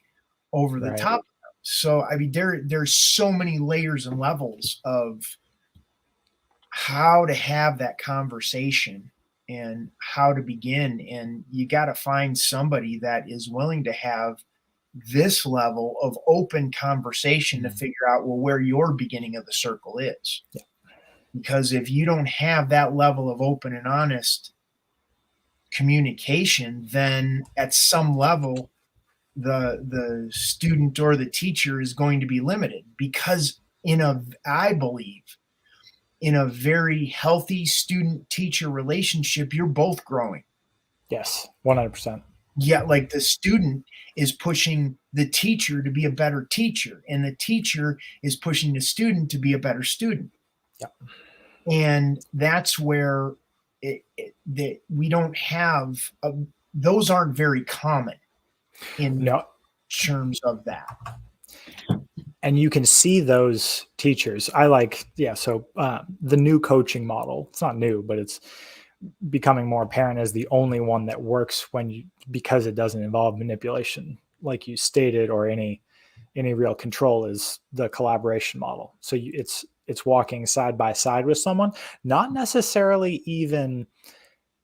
over the Right. top of them. So I mean, there's so many layers and levels of how to have that conversation and how to begin. And you got to find somebody that is willing to have this level of open conversation to figure out, well, where your beginning of the circle is. Yeah. Because if you don't have that level of open and honest communication, then at some level the student or the teacher is going to be limited, because I believe in a very healthy student teacher relationship, you're both growing. Yes, 100%. Yeah, like the student is pushing the teacher to be a better teacher, and the teacher is pushing the student to be a better student. Yeah. And that's where that we don't have those aren't very common in terms of that. And you can see those teachers. I like, so the new coaching model, it's not new, but it's becoming more apparent as the only one that works because it doesn't involve manipulation, like you stated, or any real control, is the collaboration model. So it's walking side by side with someone, not necessarily even,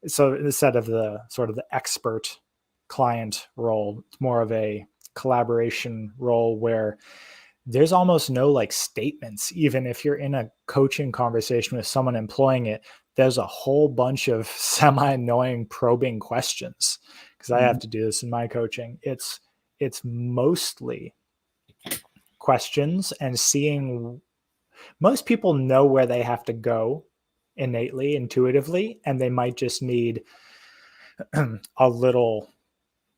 so instead of the sort of the expert client role, it's more of a collaboration role where there's almost no like statements. Even if you're in a coaching conversation with someone employing it, there's a whole bunch of semi-annoying probing questions, because I have to do this in my coaching. It's mostly questions and seeing, most people know where they have to go innately, intuitively, and they might just need a little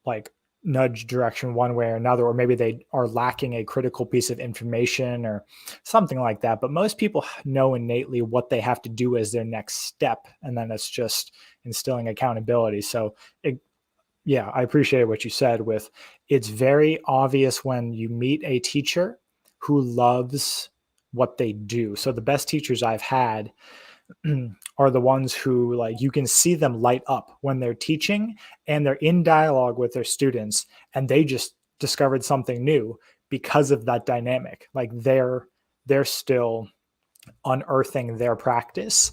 like nudge direction one way or another, or maybe they are lacking a critical piece of information or something like that. But most people know innately what they have to do as their next step, and then it's just instilling accountability. So I appreciate what you said with, it's very obvious when you meet a teacher who loves what they do. So the best teachers I've had are the ones who, like, you can see them light up when they're teaching and they're in dialogue with their students, and they just discovered something new because of that dynamic. Like they're still unearthing their practice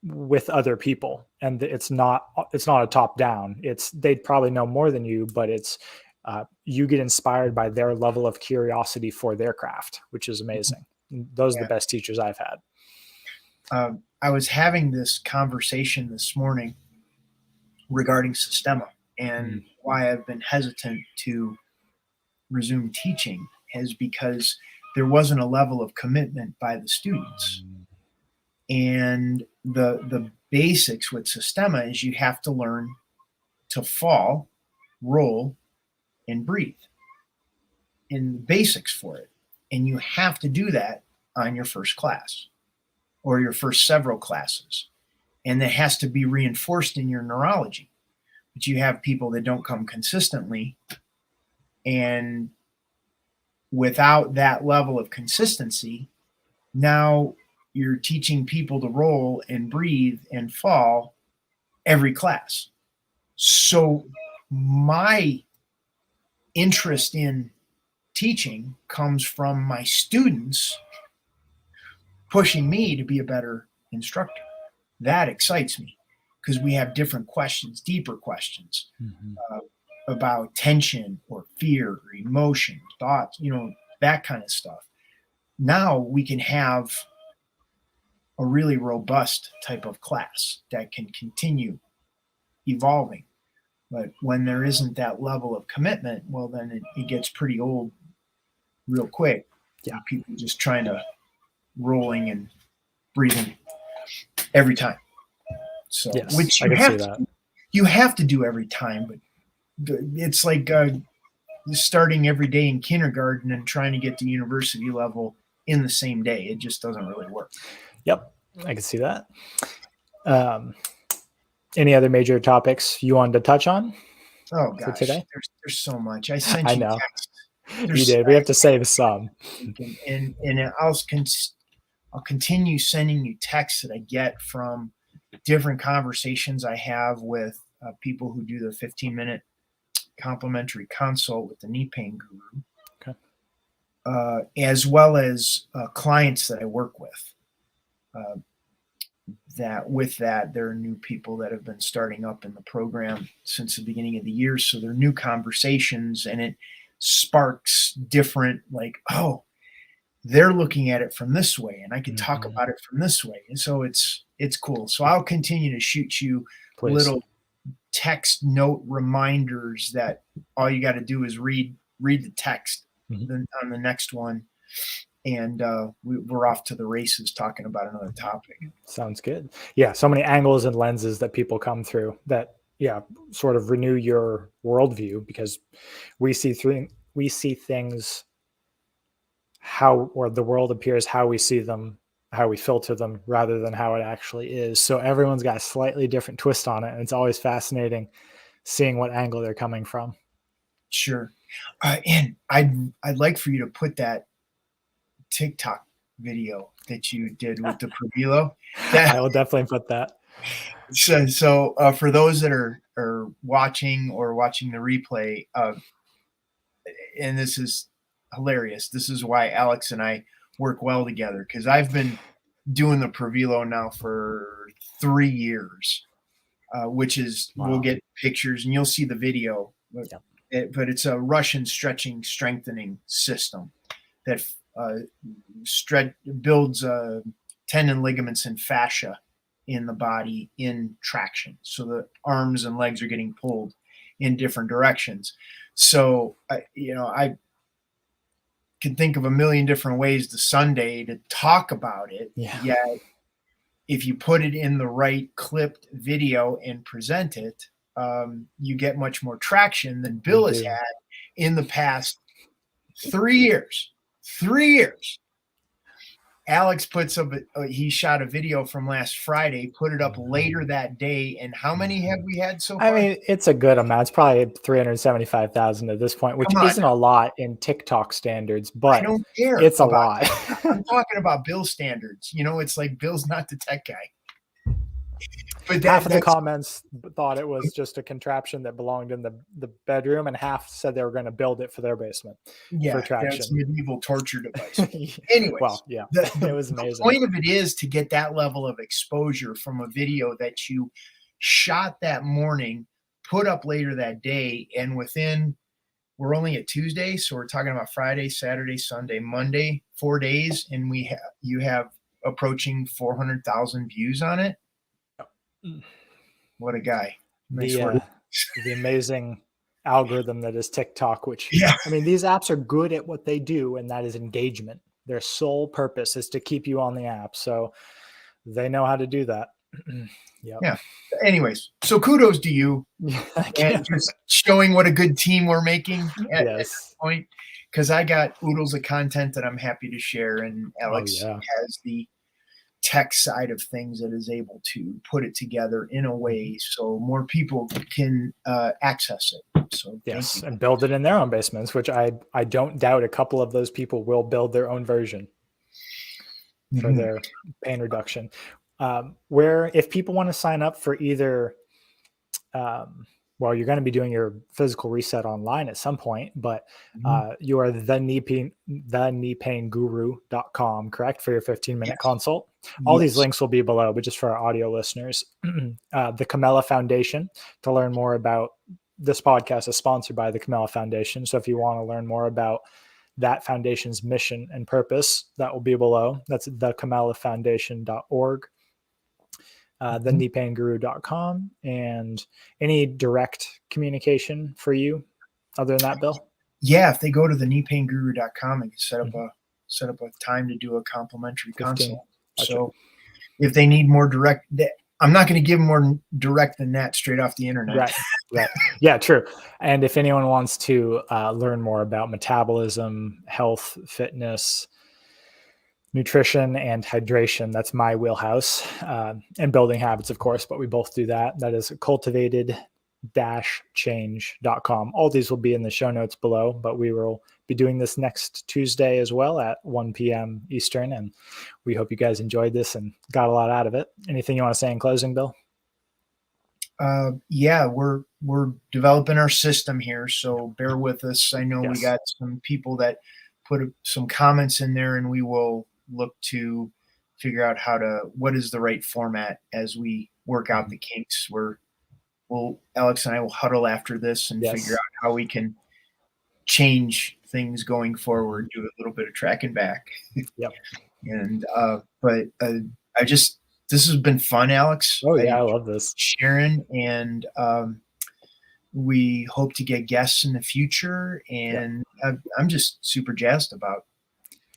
with other people, and it's not a top down. They'd probably know more than you, but it's you get inspired by their level of curiosity for their craft, which is amazing. Those are the best teachers I've had. I was having this conversation this morning regarding Systema, and why I've been hesitant to resume teaching is because there wasn't a level of commitment by the students. And the basics with Systema is you have to learn to fall, roll, and breathe in the basics for it. And you have to do that on your first class or your first several classes. And that has to be reinforced in your neurology. But you have people that don't come consistently, and without that level of consistency, now you're teaching people to roll and breathe and fall every class. So my interest in teaching comes from my students pushing me to be a better instructor. That excites me because we have different questions, deeper questions about tension or fear or emotion, thoughts, that kind of stuff. Now we can have a really robust type of class that can continue evolving. But when there isn't that level of commitment, well, then it gets pretty old real quick. Yeah. People just trying to rolling and breathing every time. So, yes, which you have to do every time, but it's like starting every day in kindergarten and trying to get to university level in the same day. It just doesn't really work. Yep, I can see that. Any other major topics you wanted to touch on? Oh gosh, today? There's so much. I sent you text. You did. We have to save some. And I'll continue sending you texts that I get from different conversations I have with people who do the 15-minute complimentary consult with the knee pain guru, as well as clients that I work with. There are new people that have been starting up in the program since the beginning of the year. So they're new conversations, and it sparks different, like, oh, they're looking at it from this way, and I can talk about it from this way. And so it's cool. So I'll continue to shoot you little text note reminders that all you got to do is read the text on the next one. And we're off to the races talking about another topic. Sounds good. Yeah, so many angles and lenses that people come through that, sort of renew your worldview, because we see things or the world appears how we see them, how we filter them, rather than how it actually is. So everyone's got a slightly different twist on it, and it's always fascinating seeing what angle they're coming from. Sure. And I'd like for you to put that TikTok video that you did with the Pravilo. I will definitely put that. So for those that are watching the replay, and this is hilarious. This is why Alex and I work well together, because I've been doing the Pravilo now for 3 years, which is, wow. We'll get pictures and you'll see the video, but it's a Russian strengthening system that builds tendon, ligaments, and fascia in the body in traction. So the arms and legs are getting pulled in different directions. So, I can think of a million different ways to Sunday to talk about it. Yeah. Yet, if you put it in the right clipped video and present it, you get much more traction than Bill has had in the past 3 years. 3 years. Alex puts up, he shot a video from last Friday, put it up later that day. And how many have we had so far? I mean, it's a good amount. It's probably 375,000 at this point, which isn't a lot in TikTok standards, but I don't care. It's a lot. I'm talking about Bill standards. It's like Bill's not the tech guy. But half of the comments thought it was just a contraption that belonged in the bedroom, and half said they were going to build it for their basement. Yeah, for traction. That's medieval torture device. Anyways, well, yeah, it was amazing. The point of it is to get that level of exposure from a video that you shot that morning, put up later that day, and we're only at Tuesday, so we're talking about Friday, Saturday, Sunday, Monday, 4 days, and you have approaching 400,000 views on it. What a guy. The amazing algorithm that is TikTok, which, I mean, these apps are good at what they do, and that is engagement. Their sole purpose is to keep you on the app. So they know how to do that. Yep. Yeah. Anyways, so kudos to you and just showing what a good team we're making at this point. Because I got oodles of content that I'm happy to share, and Alex has the tech side of things that is able to put it together in a way so more people can access it. So yes, thank you. and build it in their own basements, which I don't doubt a couple of those people will build their own version for their pain reduction. Where if people want to sign up for either, well, you're going to be doing your physical reset online at some point, but you are the kneepainguru.com, correct? For your 15-minute consult. All these links will be below, but just for our audio listeners, the Camella Foundation, to learn more about this podcast is sponsored by the Camella Foundation. So if you want to learn more about that foundation's mission and purpose, that will be below. That's thecamellafoundation.org. The kneepainguru.com. And any direct communication for you other than that, Bill? Yeah, if they go to the kneepainguru.com and can set up a time to do a complimentary consult. Gotcha. So if they need more direct, I'm not going to give them more direct than that straight off the internet. Right. Yeah, true. And if anyone wants to learn more about metabolism, health, fitness, nutrition, and hydration, that's my wheelhouse, and building habits, of course, but we both do that. That is cultivated-change.com. All these will be in the show notes below, but we will be doing this next Tuesday as well at 1 p.m. Eastern, and we hope you guys enjoyed this and got a lot out of it. Anything you want to say in closing, Bill? Yeah, we're developing our system here, so bear with us. I know we got some people that put some comments in there, and we will look to figure out what is the right format as we work out the kinks. Alex and I will huddle after this and figure out how we can change things going forward, do a little bit of tracking back. And this has been fun, Alex. Oh yeah, I love this. Sharon, and we hope to get guests in the future, and I'm just super jazzed about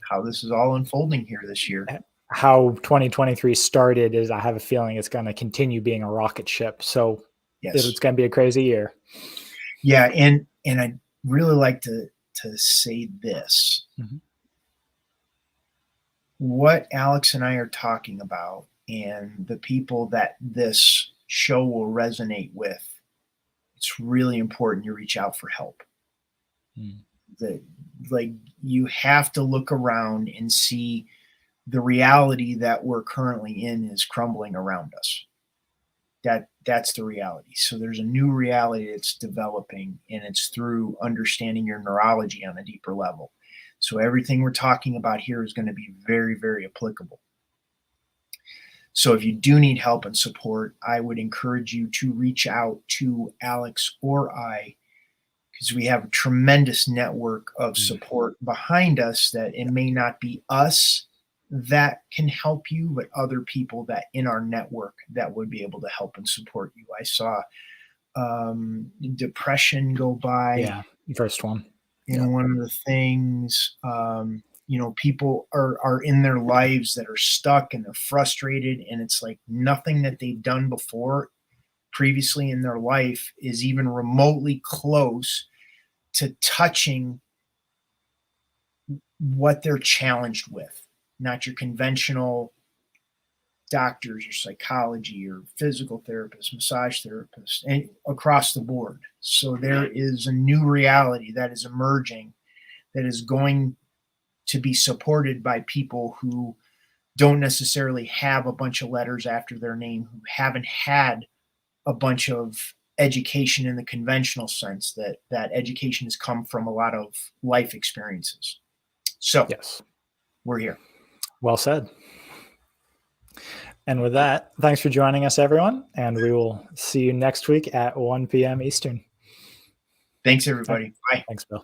how this is all unfolding here this year. How 2023 started is, I have a feeling it's going to continue being a rocket ship. So it's going to be a crazy year. Yeah, and I'd really like to say this. What Alex and I are talking about, and the people that this show will resonate with, it's really important you reach out for help. You have to look around and see the reality that we're currently in is crumbling around us. That's the reality. So there's a new reality that's developing, and it's through understanding your neurology on a deeper level. So everything we're talking about here is going to be very, very applicable. So if you do need help and support, I would encourage you to reach out to Alex or I, because we have a tremendous network of support behind us, that it may not be us that can help you, but other people that in our network that would be able to help and support you. I saw depression go by. Yeah, first one. One of the things, people are in their lives that are stuck and they're frustrated, and it's like nothing that they've done previously in their life is even remotely close to touching what they're challenged with. Not your conventional doctors, your psychology, or physical therapists, massage therapists, and across the board. So there is a new reality that is emerging that is going to be supported by people who don't necessarily have a bunch of letters after their name, who haven't had a bunch of education in the conventional sense, that education has come from a lot of life experiences. So we're here. Well said. And with that, thanks for joining us, everyone. And we will see you next week at 1 p.m. Eastern. Thanks, everybody. Bye. Thanks, Bill.